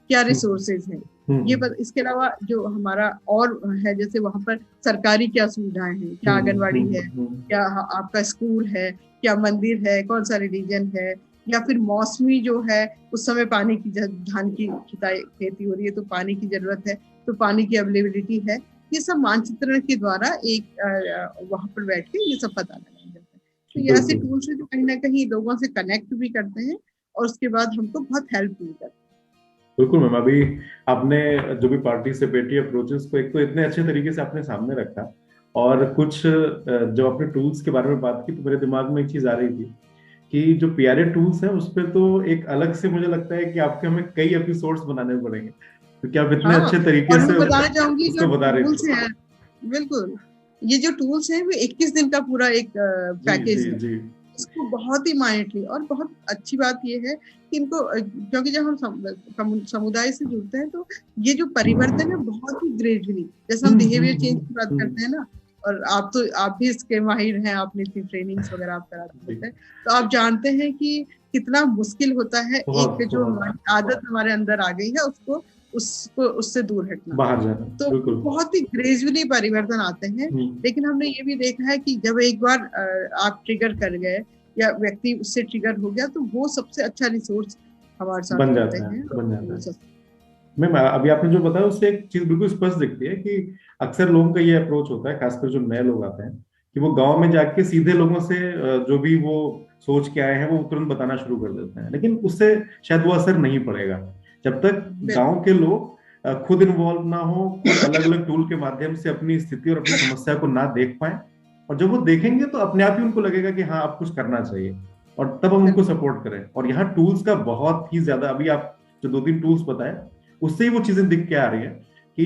क्या रिसोर्सेज हैं। इसके अलावा जो हमारा और है, जैसे वहाँ पर सरकारी क्या सुविधाएं हैं, क्या आंगनवाड़ी है, क्या आपका स्कूल है, क्या मंदिर है, कौन सा रिलीजन है, या फिर मौसमी जो है उस समय पानी की धान की खेती हो रही है तो पानी की जरूरत है, तो पानी की अवेलेबिलिटी है। ये सब मानचित्रण के द्वारा एक वहाँ पर बैठ के ये सब पता लगाया जाता है। तो ये ऐसे टूल्स है जो कहीं ना कहीं लोगों से कनेक्ट भी करते हैं और उसके बाद हमको बहुत हेल्प भी करते हैं। बिल्कुल मैम, अभी आपने जो भी पार्टिसिपेटरी अप्रोचेस को एक तो इतने अच्छे तरीके से आपने सामने रखा, और कुछ जब आपने टूल्स के बारे में बात की तो मेरे दिमाग में एक चीज आ रही थी कि जो PRA टूल्स है उस पर तो एक अलग से मुझे लगता है कि आपके हमें कई एपिसोड्स बनाने पड़ेंगे, क्योंकि आप इतने अच्छे तरीके से बताना चाहूंगी जो बता रहे हैं। बिल्कुल, ये जो टूल्स हैं वो 21 दिन का पूरा एक पैकेज है। इसको बहुत ही माइंडली, और बहुत अच्छी बात ये है कि इनको, क्योंकि जब हम समुदाय से जुड़ते हैं तो ये जो परिवर्तन है बहुत ही ग्रेजुअली, जैसे हम बिहेवियर चेंज की बात करते हैं ना, और आप भी इसके माहिर हैं, आपने इतनी ट्रेनिंग्स वगैरह आप कराते हैं, तो आप जानते हैं कि कितना मुश्किल होता है एक जो आदत हमारे अंदर आ गई है उससे दूर हटना, बाहर जाना। तो बहुत ही ग्रेजुअली परिवर्तन आते हैं। लेकिन हमने ये भी देखा है कि जब एक बार आप ट्रिगर कर गए या व्यक्ति उससे ट्रिगर हो गया तो वो सबसे अच्छा रिसोर्स हमारे साथ होते हैं। मैम अभी आपने जो बताया उससे एक चीज बिल्कुल स्पष्ट दिखती है कि अक्सर लोगों का ये अप्रोच होता है, खासकर जो नए लोग आते हैं, कि वो गांव में जाके सीधे लोगों से जो भी वो सोच के आए हैं वो तुरंत बताना शुरू कर देते हैं, लेकिन उससे शायद वो असर नहीं पड़ेगा जब तक गांव के लोग खुद इन्वॉल्व ना हो, खुद अलग अलग टूल के माध्यम से अपनी स्थिति और अपनी समस्या को ना देख पाए। और जब वो देखेंगे तो अपने आप ही उनको लगेगा कि हाँ अब कुछ करना चाहिए, और तब हम उनको सपोर्ट करें। और यहाँ टूल्स का बहुत ही ज्यादा, अभी आप जो 2-3 टूल्स बताए उससे ही वो चीजें दिख के आ रही है कि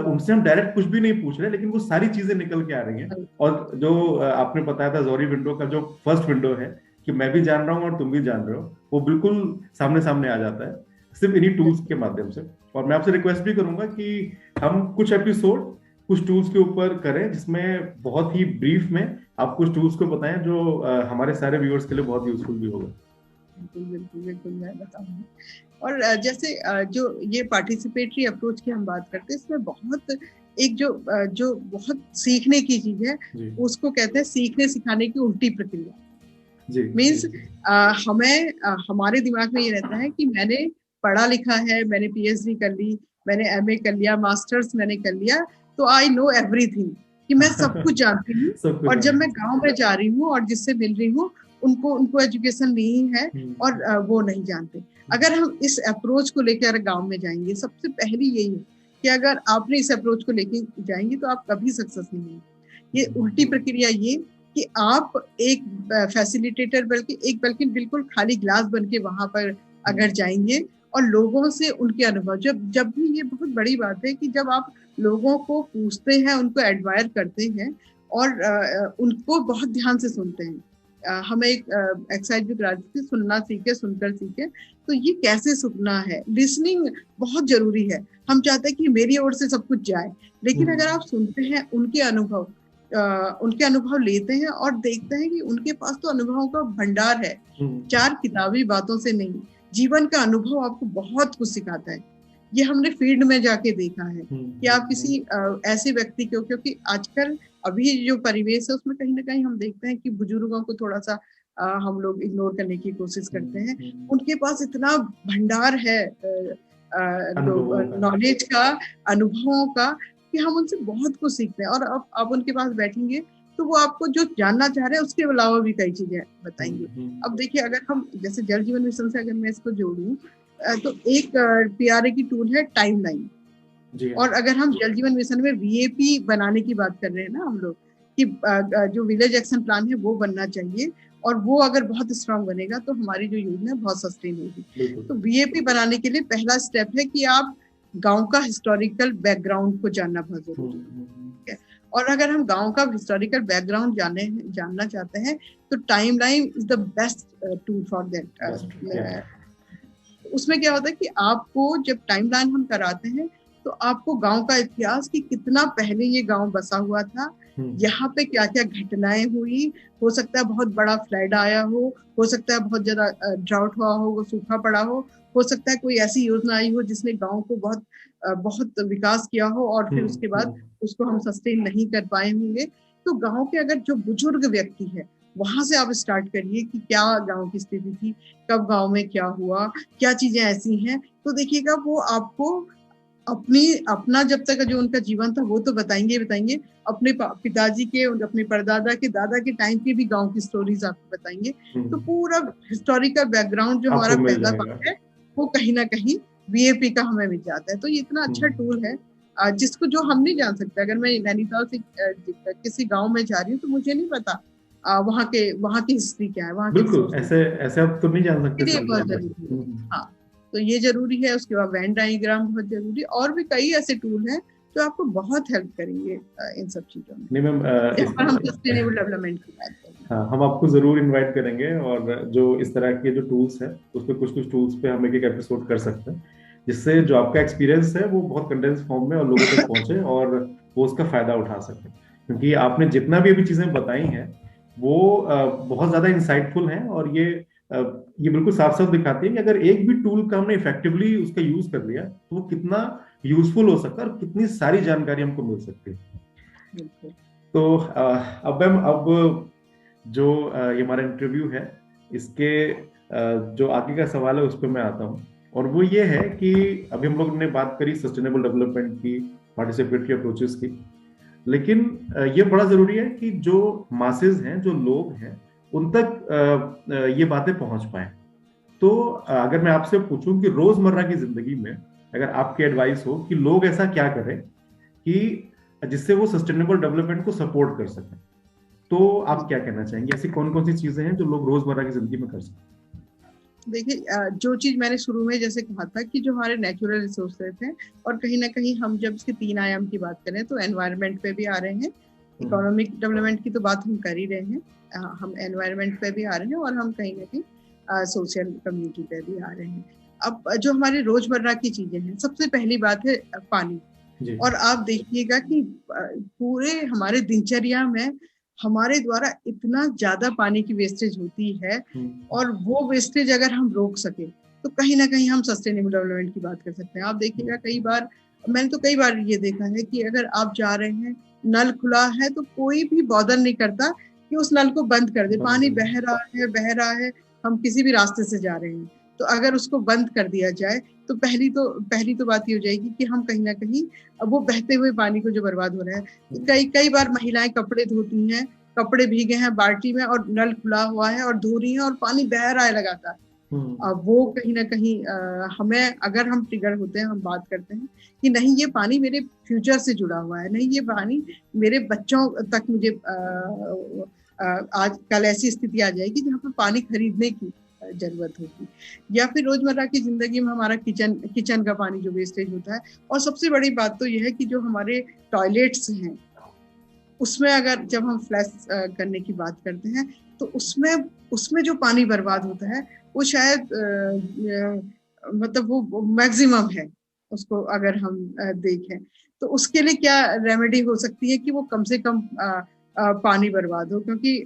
उनसे हम डायरेक्ट कुछ भी नहीं पूछ रहे, लेकिन वो सारी चीजें निकल के आ रही हैं। और जो आपने बताया था जॉरी विंडो का जो फर्स्ट विंडो है कि मैं भी जान रहा हूँ और तुम भी जान रहे हो, वो बिल्कुल सामने सामने आ जाता है सिर्फ इन्हीं टूल्स के माध्यम से। और मैं आपसे रिक्वेस्ट भी करूंगा कि हम कुछ एपिसोड कुछ टूल्स के ऊपर करें जिसमें बहुत ही ब्रीफ में आप कुछ टूल्स को बताएं जो हमारे सारे व्यूअर्स के लिए बहुत यूजफुल भी होगा। बिल्कुल बिल्कुल बिल्कुल मैं बताऊंगी। और जैसे जो ये पार्टिसिपेटरी अप्रोच की हम बात करते हैं, इसमें बहुत एक जो बहुत सीखने की चीज है, उसको कहते हैं सीखने सिखाने की उल्टी प्रक्रिया। मीन्स हमें हमारे दिमाग में ये रहता है कि मैंने पढ़ा लिखा है, मैंने पीएचडी कर ली, मैंने एमए कर लिया, मास्टर्स मैंने कर लिया, तो आई नो एवरीथिंग, कि मैं सब कुछ जानती हूँ। और जब मैं गांव में जा रही हूँ और जिससे मिल रही हूँ उनको एजुकेशन नहीं है और वो नहीं जानते। अगर हम इस अप्रोच को लेकर गांव में जाएंगे, सबसे पहली यही है कि अगर आपने इस अप्रोच को लेके जाएंगे तो आप कभी सक्सेस नहीं होंगे। ये उल्टी प्रक्रिया ये कि आप एक फैसिलिटेटर बल्कि बिल्कुल खाली ग्लास बन के वहां पर अगर जाएंगे और लोगों से उनके अनुभव, जब भी ये बहुत बड़ी बात है कि जब आप लोगों को पूछते हैं, उनको एडमायर करते हैं और उनको बहुत ध्यान से सुनते हैं। हमें एक एक्सरसाइज भी कराती थी, सुनना सीखे सुनकर सीखे। तो ये कैसे सुनना है, लिसनिंग बहुत जरूरी है। हम चाहते हैं कि मेरी ओर से सब कुछ जाए, लेकिन अगर आप सुनते हैं उनके अनुभव लेते हैं और देखते हैं कि उनके पास तो अनुभवों का भंडार है, 4 किताबी बातों से नहीं, जीवन का अनुभव आपको बहुत कुछ सिखाता है। ये हमने फील्ड में जाके देखा है कि आप किसी ऐसे व्यक्ति को, क्योंकि आजकल अभी जो परिवेश है उसमें कहीं ना कहीं हम देखते हैं कि बुजुर्गों को थोड़ा सा हम लोग इग्नोर करने की कोशिश करते हैं। उनके पास इतना भंडार है नॉलेज का, अनुभवों का, कि हम उनसे बहुत कुछ सीखते हैं। और अब आप उनके पास बैठेंगे तो वो आपको जो जानना चाह रहे हैं उसके अलावा भी कई चीजें बताएंगे। अब देखिए, अगर हम जैसे जल जीवन मिशन से अगर मैं इसको जोड़ूं तो एक पीआरए की टूल है टाइमलाइन। और अगर हम जल जीवन मिशन में वीएपी बनाने की बात कर रहे हैं ना हम लोग, कि जो विलेज एक्शन प्लान है वो बनना चाहिए, और वो अगर बहुत स्ट्रांग बनेगा तो हमारी जो योजना है बहुत सस्टेन होगी। तो वीएपी बनाने के लिए पहला स्टेप है कि आप गांव का हिस्टोरिकल बैकग्राउंड को जानना बहुत जरूरी है। और अगर हम गांव का हिस्टोरिकल बैकग्राउंड जानना चाहते हैं तो timeline is the best tool for that. उसमें क्या होता है कि आपको जब टाइमलाइन हम कराते हैं तो आपको गांव का इतिहास, कि कितना पहले ये गांव बसा हुआ था, यहाँ पे क्या क्या घटनाएं हुई, हो सकता है बहुत बड़ा फ्लड आया हो सकता है बहुत ज्यादा ड्राउट हुआ हो, सूखा पड़ा हो सकता है कोई ऐसी योजना आई हो जिसने गांव को बहुत विकास किया हो और फिर उसके बाद उसको हम सस्टेन नहीं कर पाए होंगे। तो गांव के अगर जो बुजुर्ग व्यक्ति है वहां से आप स्टार्ट करिए कि क्या गांव की स्थिति थी, कब गांव में क्या हुआ, क्या चीजें ऐसी हैं। तो देखिएगा वो आपको अपना जब तक जो उनका जीवन था वो तो बताएंगे, अपने पिताजी के, अपने परदादा के, दादा के टाइम की भी गांव की स्टोरीज आपको बताएंगे। तो पूरा हिस्टोरिकल बैकग्राउंड जो हमारा पहला पार्ट है वो कहीं ना कहीं वीएपी का हमें मिल जाता है। तो ये इतना अच्छा टूल है जिसको जो हम नहीं जान सकते। अगर मैं नैनीताल से किसी गाँव में जा रही हूँ तो मुझे नहीं पता वहाँ की हिस्ट्री क्या है, वहाँ बिल्कुल ऐसे आप तो नहीं जान सकते। बहुत जरूरी है। हाँ, तो ये जरूरी है। उसके बाद वेन डायग्राम बहुत जरूरी, और भी कई ऐसे टूल हैं जो आपको बहुत हेल्प करेंगे इन सब चीजों में। नहीं मैम, हम सस्टेनेबल डेवलपमेंट की बात करें, हाँ हम आपको जरूर इनवाइट करेंगे, और जो इस तरह के जो टूल्स हैं उस पर कुछ टूल्स पे हम एक एपिसोड कर सकते हैं, जिससे जो आपका एक्सपीरियंस है वो बहुत कंडेंस फॉर्म में और लोगों तक पहुंचे और वो उसका फायदा उठा सके। क्योंकि आपने जितना भी अभी चीजें बताई हैं वो बहुत ज्यादा इंसाइटफुल हैं, और ये बिल्कुल साफ साफ दिखाती है कि अगर एक भी टूल का हमने इफेक्टिवली उसका यूज कर लिया तो वो कितना यूजफुल हो सकता है और कितनी सारी जानकारी हमको मिल सकती है। तो अब जो ये हमारा इंटरव्यू है इसके जो आगे का सवाल है उस पर मैं आता हूँ और वो ये है कि अभी हम लोग ने बात करी सस्टेनेबल डेवलपमेंट की, पार्टिसिपेटरी अप्रोचेस की, लेकिन ये बड़ा जरूरी है कि जो मासेस हैं, जो लोग हैं, उन तक ये बातें पहुंच पाए। तो अगर मैं आपसे पूछूं कि रोजमर्रा की जिंदगी में अगर आपकी एडवाइस हो कि लोग ऐसा क्या करें कि जिससे वो सस्टेनेबल डेवलपमेंट को सपोर्ट कर सकें, तो आप क्या कहना चाहेंगे? ऐसी कौन कौन सी चीजें हैं जो लोग रोजमर्रा की जिंदगी में कर सकते हैं? देखिए, जो चीज मैंने शुरू में जैसे कहा था कि जो हमारे नेचुरल रिसोर्सेज हैं, और कहीं ना कहीं हम जब इसके 3 आयाम की बात करें तो एनवायरनमेंट पे भी आ रहे हैं, इकोनॉमिक डेवलपमेंट की तो बात हम कर ही रहे हैं, हम एनवायरनमेंट पे भी आ रहे हैं, और हम कहीं ना कहीं सोशल कम्युनिटी पे भी आ रहे हैं। अब जो हमारी रोजमर्रा की चीजें हैं, सबसे पहली बात है पानी। और आप देखिएगा कि पूरे हमारे दिनचर्या में हमारे द्वारा इतना ज्यादा पानी की वेस्टेज होती है, और वो वेस्टेज अगर हम रोक सके तो कहीं ना कहीं हम सस्टेनेबल डेवलपमेंट की बात कर सकते हैं। आप देखिएगा, कई बार मैंने तो कई बार ये देखा है कि अगर आप जा रहे हैं, नल खुला है, तो कोई भी बॉदर नहीं करता कि उस नल को बंद कर दे। पानी बह रहा है, हम किसी भी रास्ते से जा रहे हैं, तो अगर उसको बंद कर दिया जाए तो पहली तो बात ये हो जाएगी कि हम कहीं ना कहीं वो बहते हुए पानी को जो बर्बाद हो रहा है। कई बार महिलाएं कपड़े धोती हैं, कपड़े भीगे हैं बाल्टी में और नल खुला हुआ है और धो रही है और पानी बह रहा है लगातार। अब वो कहीं ना कहीं हमें, अगर हम ट्रिगर होते हैं, हम बात करते हैं कि नहीं, ये पानी मेरे फ्यूचर से जुड़ा हुआ है, नहीं ये पानी मेरे बच्चों तक मुझे आज कल ऐसी स्थिति आ जाएगी जहाँ पर पानी खरीदने की जरूरत होगी। या फिर रोजमर्रा की जिंदगी में हमारा किचन का पानी जो वेस्टेज होता है। और सबसे बड़ी बात तो यह है कि जो हमारे टॉयलेट्स हैं, उसमें अगर जब हम फ्लैश करने की बात करते हैं तो उसमें जो पानी बर्बाद होता है वो शायद मतलब वो मैक्सिमम है। उसको अगर हम देखें तो उसके लिए क्या रेमेडी हो सकती है कि वो कम से कम पानी बर्बाद हो, क्योंकि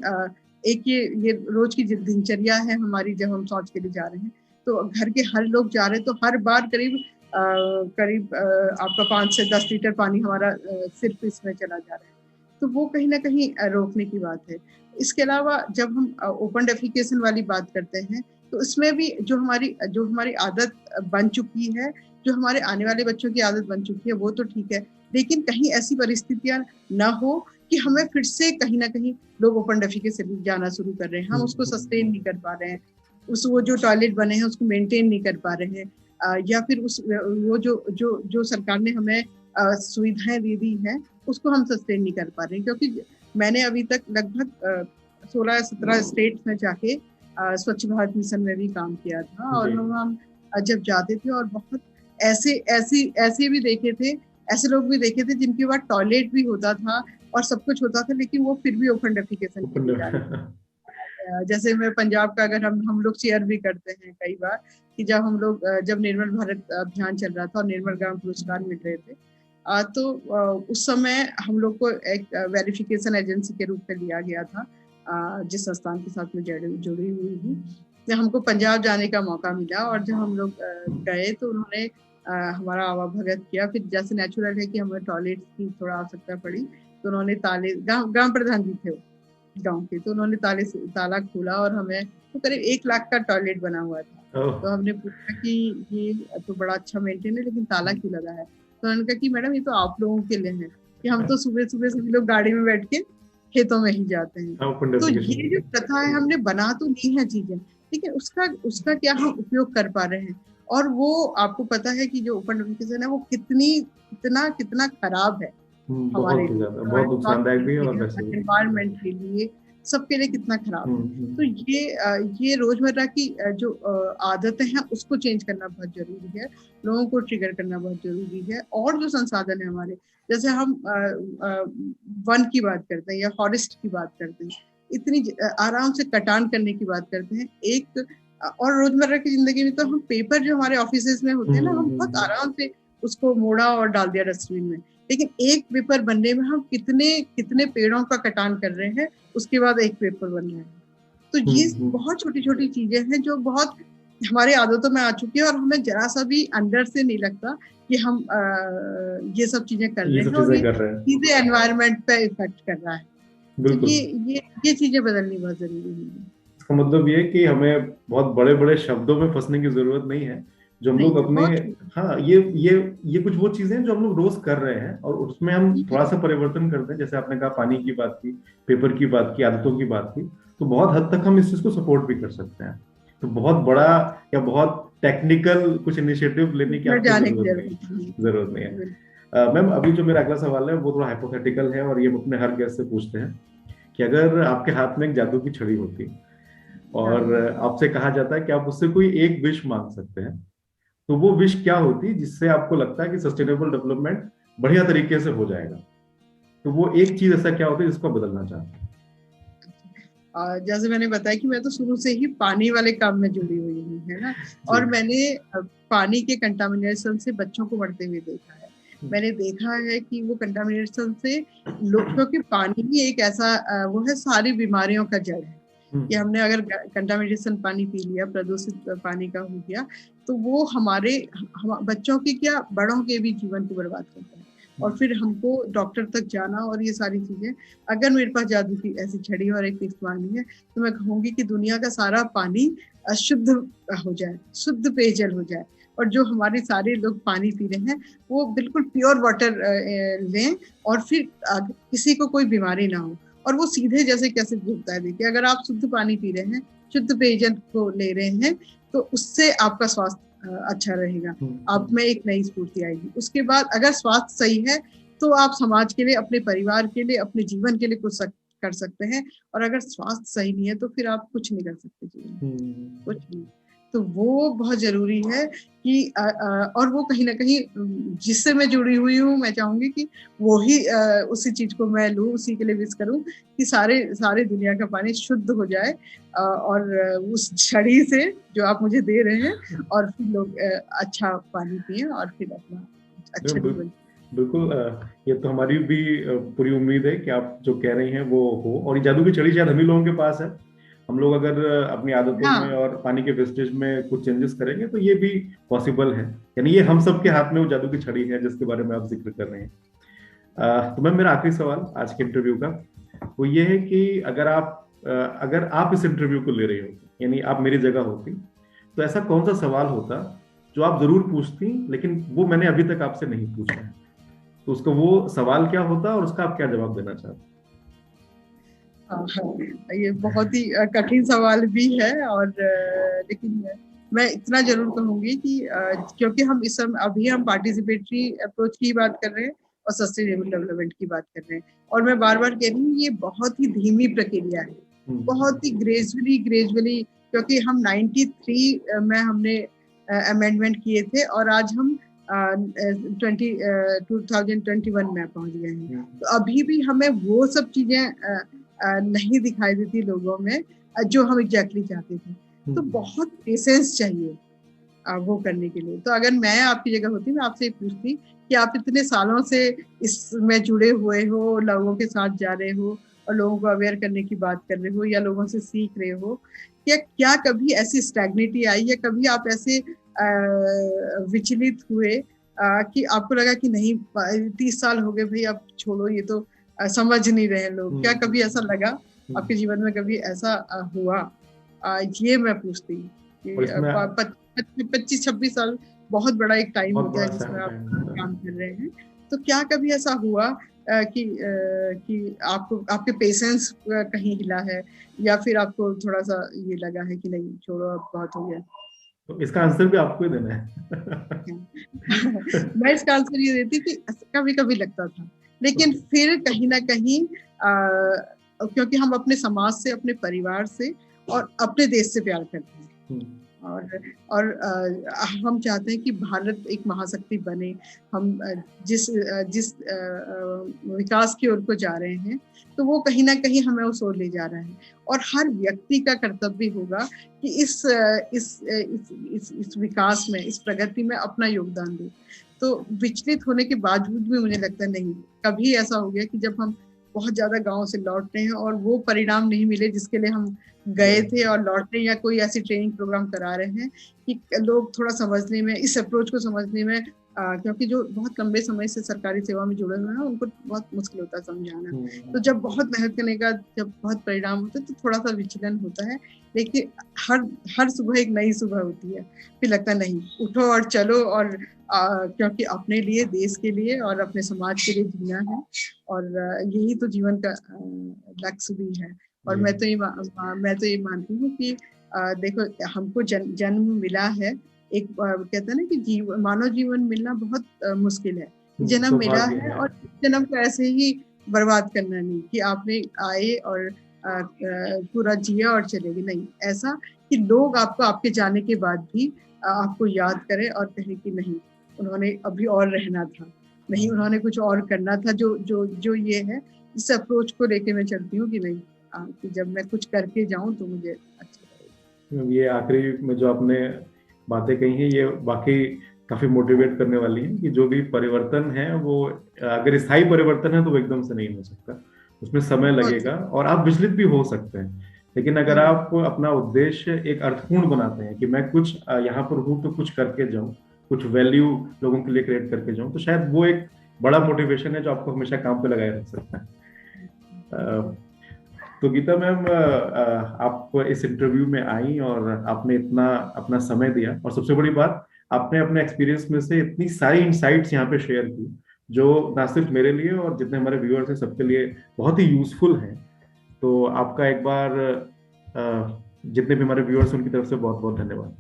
एक ये रोज की दिनचर्या है हमारी। जब हम शौच के लिए जा रहे हैं तो घर के हर लोग जा रहे हैं, तो हर बार करीब आपका 5 से 10 लीटर पानी हमारा सिर्फ इसमें चला जा रहा है। तो वो कहीं ना कहीं रोकने की बात है। इसके अलावा जब हम ओपन डेफिकेशन वाली बात करते हैं तो इसमें भी जो हमारी आदत बन चुकी है, जो हमारे आने वाले बच्चों की आदत बन चुकी है, वो तो ठीक है, लेकिन कहीं ऐसी परिस्थितियां ना हो कि हमें फिर से कहीं ना कहीं लोग ओपन डेफिकेशन जाना शुरू कर रहे हैं, हम उसको सस्टेन नहीं कर पा रहे हैं, वो जो टॉयलेट बने हैं उसको मेंटेन नहीं कर पा रहे हैं, या फिर वो जो सरकार ने हमें सुविधाएं दे दी हैं उसको हम सस्टेन नहीं कर पा रहे हैं। क्योंकि मैंने अभी तक लगभग 16-17 स्टेट्स में जाके स्वच्छ भारत मिशन में भी काम किया था, और हम जब जाते थे और बहुत ऐसे भी देखे थे, ऐसे लोग भी देखे थे जिनके पास टॉयलेट भी होता था और सब कुछ होता था, लेकिन वो फिर भी ओपन डेफिकेशन के लिए जा रहे थे। जैसे मैं पंजाब का अगर हम लोग शेयर भी करते हैं कई बार कि जब निर्मल भारत अभियान चल रहा था और निर्मल ग्राम पुरस्कार मिल रहे थे, तो उस समय हम लोग को एक वेरिफिकेशन एजेंसी के रूप में लिया गया था, जिस संस्थान के साथ में जुड़ी हुई थी। जब हमको पंजाब जाने का मौका मिला और जब हम लोग गए तो उन्होंने हमारा आवाभगत किया। फिर जैसे नेचुरल है कि हमें टॉयलेट की थोड़ा आवश्यकता पड़ी, तो उन्होंने गांव प्रधान जी थे गांव के, तो उन्होंने ताला खोला और हमें तो करीब 1 लाख का टॉयलेट बना हुआ था। तो हमने पूछा कि ये तो बड़ा अच्छा मेंटेन है, लेकिन ताला क्यों लगा है? तो उन्होंने कहा कि मैडम ये तो आप लोगों के लिए है कि हम तो सुबह सुबह सभी लोग गाड़ी में बैठ के खेतों में ही जाते हैं। तो ये जो प्रथा है हमने बना तो ली है चीजें, लेकिन उसका क्या हम उपयोग कर पा रहे हैं? और वो आपको पता है कि जो ओपन डेफिकेशन है वो कितना खराब है हमारे एनवायरमेंट के लिए, सबके लिए कितना खराब है। तो ये रोजमर्रा की जो आदतें हैं उसको चेंज करना बहुत जरूरी है, लोगों को ट्रिगर करना बहुत जरूरी है। और जो संसाधन है हमारे, जैसे हम वन की बात करते हैं या फॉरेस्ट की बात करते हैं, इतनी आराम से कटान करने की बात करते हैं। और रोजमर्रा की जिंदगी में तो हम पेपर जो हमारे ऑफिसेज में होते हैं ना, हम बहुत आराम से उसको मोड़ा और डाल दिया डस्टबिन में, लेकिन एक पेपर बनने में हम कितने पेड़ों का कटान कर रहे हैं, उसके बाद एक पेपर बन रहा है। तो ये बहुत छोटी छोटी चीजें हैं जो बहुत हमारे आदतों में आ चुकी है, और हमें जरा सा भी अंदर से नहीं लगता कि हम ये सब चीजें कर रहे हैं, और ये सीधे एनवायरनमेंट पे इफेक्ट कर रहा है। तो ये चीजें बदलनी बहुत जरूरी है। इसका मतलब ये कि हमें बहुत बड़े बड़े शब्दों में फंसने की जरूरत नहीं है, जो हम नहीं लोग है, अपने, बहुत हाँ, ये कुछ वो चीजें हैं जो हम लोग रोज कर रहे हैं और उसमें हम थोड़ा सा परिवर्तन करते हैं। जैसे आपने कहा पानी की बात की, पेपर की बात की, आदतों की बात की, तो बहुत हद तक हम इस चीज को सपोर्ट भी कर सकते हैं। तो बहुत बड़ा या बहुत टेक्निकल कुछ इनिशिएटिव लेने की इसमें आपको जाने की जरूरत नहीं, जरूरत नहीं जरूरत नहीं है। है। मैम, अभी जो मेरा अगला सवाल है वो थोड़ा हाइपोथेटिकल है और ये हम अपने हर गेस्ट से पूछते हैं कि अगर आपके हाथ में एक जादू की छड़ी होती और हाँ, आपसे कहा जाता है कि आप उससे कोई एक विश मांग सकते हैं, तो वो विश क्या होती जिससे आपको लगता है कि सस्टेनेबल डेवलपमेंट बढ़िया तरीके से हो जाएगा? तो वो एक चीज ऐसा क्या होता है जिसको आप बदलना चाहते हैं? जैसे मैंने बताया कि मैं तो शुरू से ही पानी वाले काम में जुड़ी हुई हूँ, है ना। जी। और मैंने पानी के कंटामिनेशन से बच्चों को मरते हुए देखा है। मैंने देखा है कि वो कंटामिनेशन से लोग, क्योंकि पानी ही एक ऐसा वो है, सारी बीमारियों का जड़ है कि हमने अगर कंटामिनेशन पानी पी लिया, प्रदूषित पानी का हो गया, तो वो हमारे बच्चों की क्या, बड़ों के भी जीवन को बर्बाद करता है। और फिर हमको डॉक्टर तक जाना और ये सारी चीजें। अगर मेरे पास जादू की ऐसी छड़ी और एक टिप्स मांगनी है, तो मैं कहूंगी कि दुनिया का सारा पानी शुद्ध हो जाए, शुद्ध पेयजल हो जाए। और जो हमारे सारे लोग पानी पी रहे हैं वो बिल्कुल प्योर वाटर लें, और फिर किसी को कोई बीमारी ना हो। और वो सीधे जैसे कैसे होता है, देखिए, अगर आप शुद्ध पानी पी रहे हैं, शुद्ध पेयजल को ले रहे हैं, तो उससे आपका स्वास्थ्य अच्छा रहेगा, आप में एक नई स्फूर्ति आएगी। उसके बाद अगर स्वास्थ्य सही है तो आप समाज के लिए, अपने परिवार के लिए, अपने जीवन के लिए कुछ कर सकते हैं। और अगर स्वास्थ्य सही नहीं है तो फिर आप कुछ नहीं कर सकते जीवन में, कुछ नहीं। तो वो बहुत जरूरी है कि और वो कहीं ना कहीं जिससे मैं जुड़ी हुई हूँ, मैं चाहूंगी कि वो ही उसी चीज को मैं लूँ, उसी के लिए विश करूँ कि सारे दुनिया का पानी शुद्ध हो जाए, और उस छड़ी से जो आप मुझे दे रहे हैं, और फिर लोग अच्छा पानी पिए और फिर अपना अच्छा जीवन। बिल्कुल, ये तो हमारी भी पूरी उम्मीद है कि आप जो कह रही हैं वो हो। और ये जादू की छड़ी शायद हम ही लोगों के पास है। हम लोग अगर अपनी आदतों में हाँ, और पानी के वेस्टेज में कुछ चेंजेस करेंगे तो ये भी पॉसिबल है। यानी ये हम सबके हाथ में वो जादू की छड़ी है जिसके बारे में आप जिक्र कर रहे हैं। तो मैम, मेरा आखिरी सवाल आज के इंटरव्यू का वो ये है कि अगर आप इस इंटरव्यू को ले रही होती, यानी आप मेरी जगह होती, तो ऐसा कौन सा सवाल होता जो आप जरूर पूछती लेकिन वो मैंने अभी तक आपसे नहीं पूछा है? तो उसका वो सवाल क्या होता और उसका आप क्या जवाब देना चाहते? ये बहुत ही कठिन सवाल भी है, और लेकिन मैं इतना जरूर कहूंगी कि क्योंकि हम इस समय अभी हम पार्टिसिपेटरी अप्रोच की बात कर रहे हैं और सस्टेनेबल डेवलपमेंट की बात कर रहे हैं, और मैं बार बार कह रही हूँ ये बहुत ही धीमी प्रक्रिया है, बहुत ही ग्रेजुअली, क्योंकि हम 93 में हमने अमेंडमेंट किए थे और आज हम 2021 में पहुंच गए हैं। तो अभी भी हमें वो सब चीजें नहीं दिखाई देती लोगों में जो हम एग्जैक्टली चाहते थे। तो बहुत पेशेंस चाहिए वो करने के लिए। तो अगर मैं आपकी जगह होती, मैं आपसे पूछती कि आप इतने सालों से इसमें जुड़े हुए हो, लोगों के साथ जा रहे हो और लोगों को अवेयर करने की बात कर रहे हो या लोगों से सीख रहे हो, क्या कभी ऐसी स्टैग्निटी आई या कभी आप ऐसे विचलित हुए कि आपको लगा कि नहीं 30 साल हो गए भाई, अब छोड़ो, ये तो समझ नहीं रहे लोग? क्या कभी ऐसा लगा आपके जीवन में? कभी ऐसा हुआ? ये मैं पूछती कि 25-26 साल बहुत बड़ा एक टाइम होता है जिसमें आप काम कर रहे हैं। तो क्या कभी ऐसा हुआ कि आपको आपके पेशेंस कहीं हिला है, या फिर आपको थोड़ा सा ये लगा है कि नहीं छोड़ो अब बहुत हो गया? तो इसका आंसर भी आपको ही देना है। मैं इसका आंसर ये देती कि कभी कभी लगता था, लेकिन फिर कहीं ना कहीं क्योंकि हम अपने समाज से, अपने परिवार से और अपने देश से प्यार करते हैं, और हम चाहते हैं कि भारत एक महाशक्ति बने। हम जिस विकास की ओर को जा रहे हैं, तो वो कहीं ना कहीं हमें उस ओर ले जा रहा है। और हर व्यक्ति का कर्तव्य होगा कि इस विकास में, इस प्रगति में अपना योगदान दे। तो विचलित होने के बावजूद भी मुझे लगता नहीं कभी ऐसा हो गया कि जब हम बहुत ज्यादा गांव से लौट रहे हैं और वो परिणाम नहीं मिले जिसके लिए हम गए थे, और लौटने या कोई ऐसी ट्रेनिंग प्रोग्राम करा रहे हैं कि लोग थोड़ा समझने में, इस अप्रोच को समझने में क्योंकि जो बहुत लंबे समय से सरकारी सेवा में जुड़े हुए हैं उनको बहुत मुश्किल होता है समझाना। तो जब बहुत मेहनत करने का जब बहुत परिणाम होता है तो थोड़ा सा विचलन होता है, लेकिन हर सुबह एक नई सुबह होती है। फिर लगता है नहीं, उठो और चलो, और क्योंकि अपने लिए, देश के लिए और अपने समाज के लिए जीना है, और यही तो जीवन का लक्ष्य भी है। और मैं तो ये मानती हूँ कि देखो, हमको जन्म मिला है, एक कहते हैं ना कि मानव जीवन मिलना बहुत मुश्किल है। जन्म मिला है और जन्म को ऐसे ही बर्बाद करना नहीं कि आपने आए और पूरा जिया और चले गए, नहीं। ऐसा कि लोग आपको आपके जाने के बाद भी आपको याद करें और कहे कि नहीं, उन्होंने अभी और रहना था, नहीं, उन्होंने कुछ और करना था। जो ये है, इस अप्रोच को लेके मैं चलती हूँ कि नहीं, कि जब मैं कुछ करके जाऊं तो मुझे अच्छा लगेगा। ये आखिरी में जो आपने बातें कही हैं ये वाकई काफी मोटिवेट करने वाली हैं कि जो भी परिवर्तन है वो अगर स्थायी परिवर्तन है तो वो एकदम से नहीं हो सकता, उसमें समय लगेगा और आप विचलित भी हो सकते हैं। लेकिन अगर आप अपना उद्देश्य एक अर्थपूर्ण बनाते हैं कि मैं कुछ यहाँ पर हूँ तो कुछ करके जाऊँ, कुछ वैल्यू लोगों के लिए क्रिएट करके जाऊँ, तो शायद वो एक बड़ा मोटिवेशन है जो आपको हमेशा काम पे लगाए रख सकता है। तो गीता मैम, आप इस इंटरव्यू में आई और आपने इतना अपना समय दिया, और सबसे बड़ी बात, आपने अपने एक्सपीरियंस में से इतनी सारी इंसाइट्स यहाँ पे शेयर की जो ना सिर्फ मेरे लिए और जितने हमारे व्यूअर्स हैं सबके लिए बहुत ही यूजफुल हैं। तो आपका एक बार जितने भी हमारे व्यूअर्स उनकी तरफ से बहुत बहुत धन्यवाद।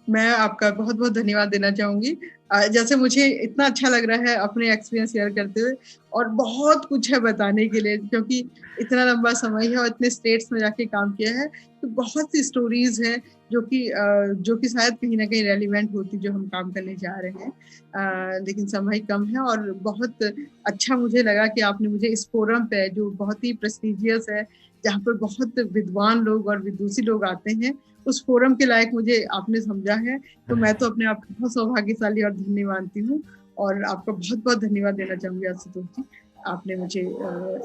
मैं आपका बहुत बहुत धन्यवाद देना चाहूंगी। जैसे मुझे इतना अच्छा लग रहा है अपने एक्सपीरियंस शेयर करते हुए, और बहुत कुछ है बताने के लिए, क्योंकि इतना लंबा समय है और इतने स्टेट्स में जाके काम किया है, तो बहुत सी स्टोरीज हैं जो कि शायद कहीं ना कहीं रेलिवेंट होती जो हम काम करने जा रहे हैं, लेकिन समय कम है। और बहुत अच्छा मुझे लगा कि आपने मुझे इस फोरम पे, जो बहुत ही प्रेस्टिजियस है, जहाँ पर बहुत विद्वान लोग और विदुषी लोग आते हैं, उस फोरम के लायक मुझे आपने समझा है। तो मैं तो अपने आप को बहुत सौभाग्यशाली और धन्य मानती हूँ, और आपका बहुत बहुत धन्यवाद देना चाहूंगी आशुतोष जी। आपने मुझे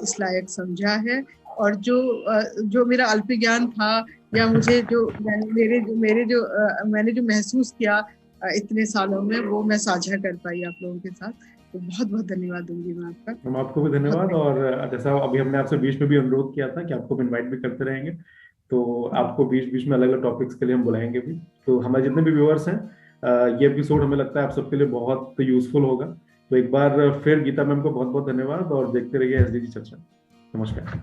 इस लायक समझा है, और जो मेरा अल्प ज्ञान था, या मुझे मैंने जो महसूस किया इतने सालों में, वो मैं साझा कर पाई आप लोगों के साथ। तो बहुत बहुत धन्यवाद दूंगी मैं आपका। हम आपको भी धन्यवाद। और जैसा अभी हमने आपसे बीच में भी अनुरोध किया था कि आपको भी इनवाइट भी करते रहेंगे, तो आपको बीच बीच में अलग अलग टॉपिक्स के लिए हम बुलाएंगे भी। तो हमारे जितने भी व्यूअर्स हैं, ये एपिसोड हमें लगता है आप सबके लिए बहुत यूजफुल होगा। तो एक बार फिर गीता मैम को बहुत बहुत धन्यवाद, और देखते रहिए एसडीजी चर्चा। नमस्कार।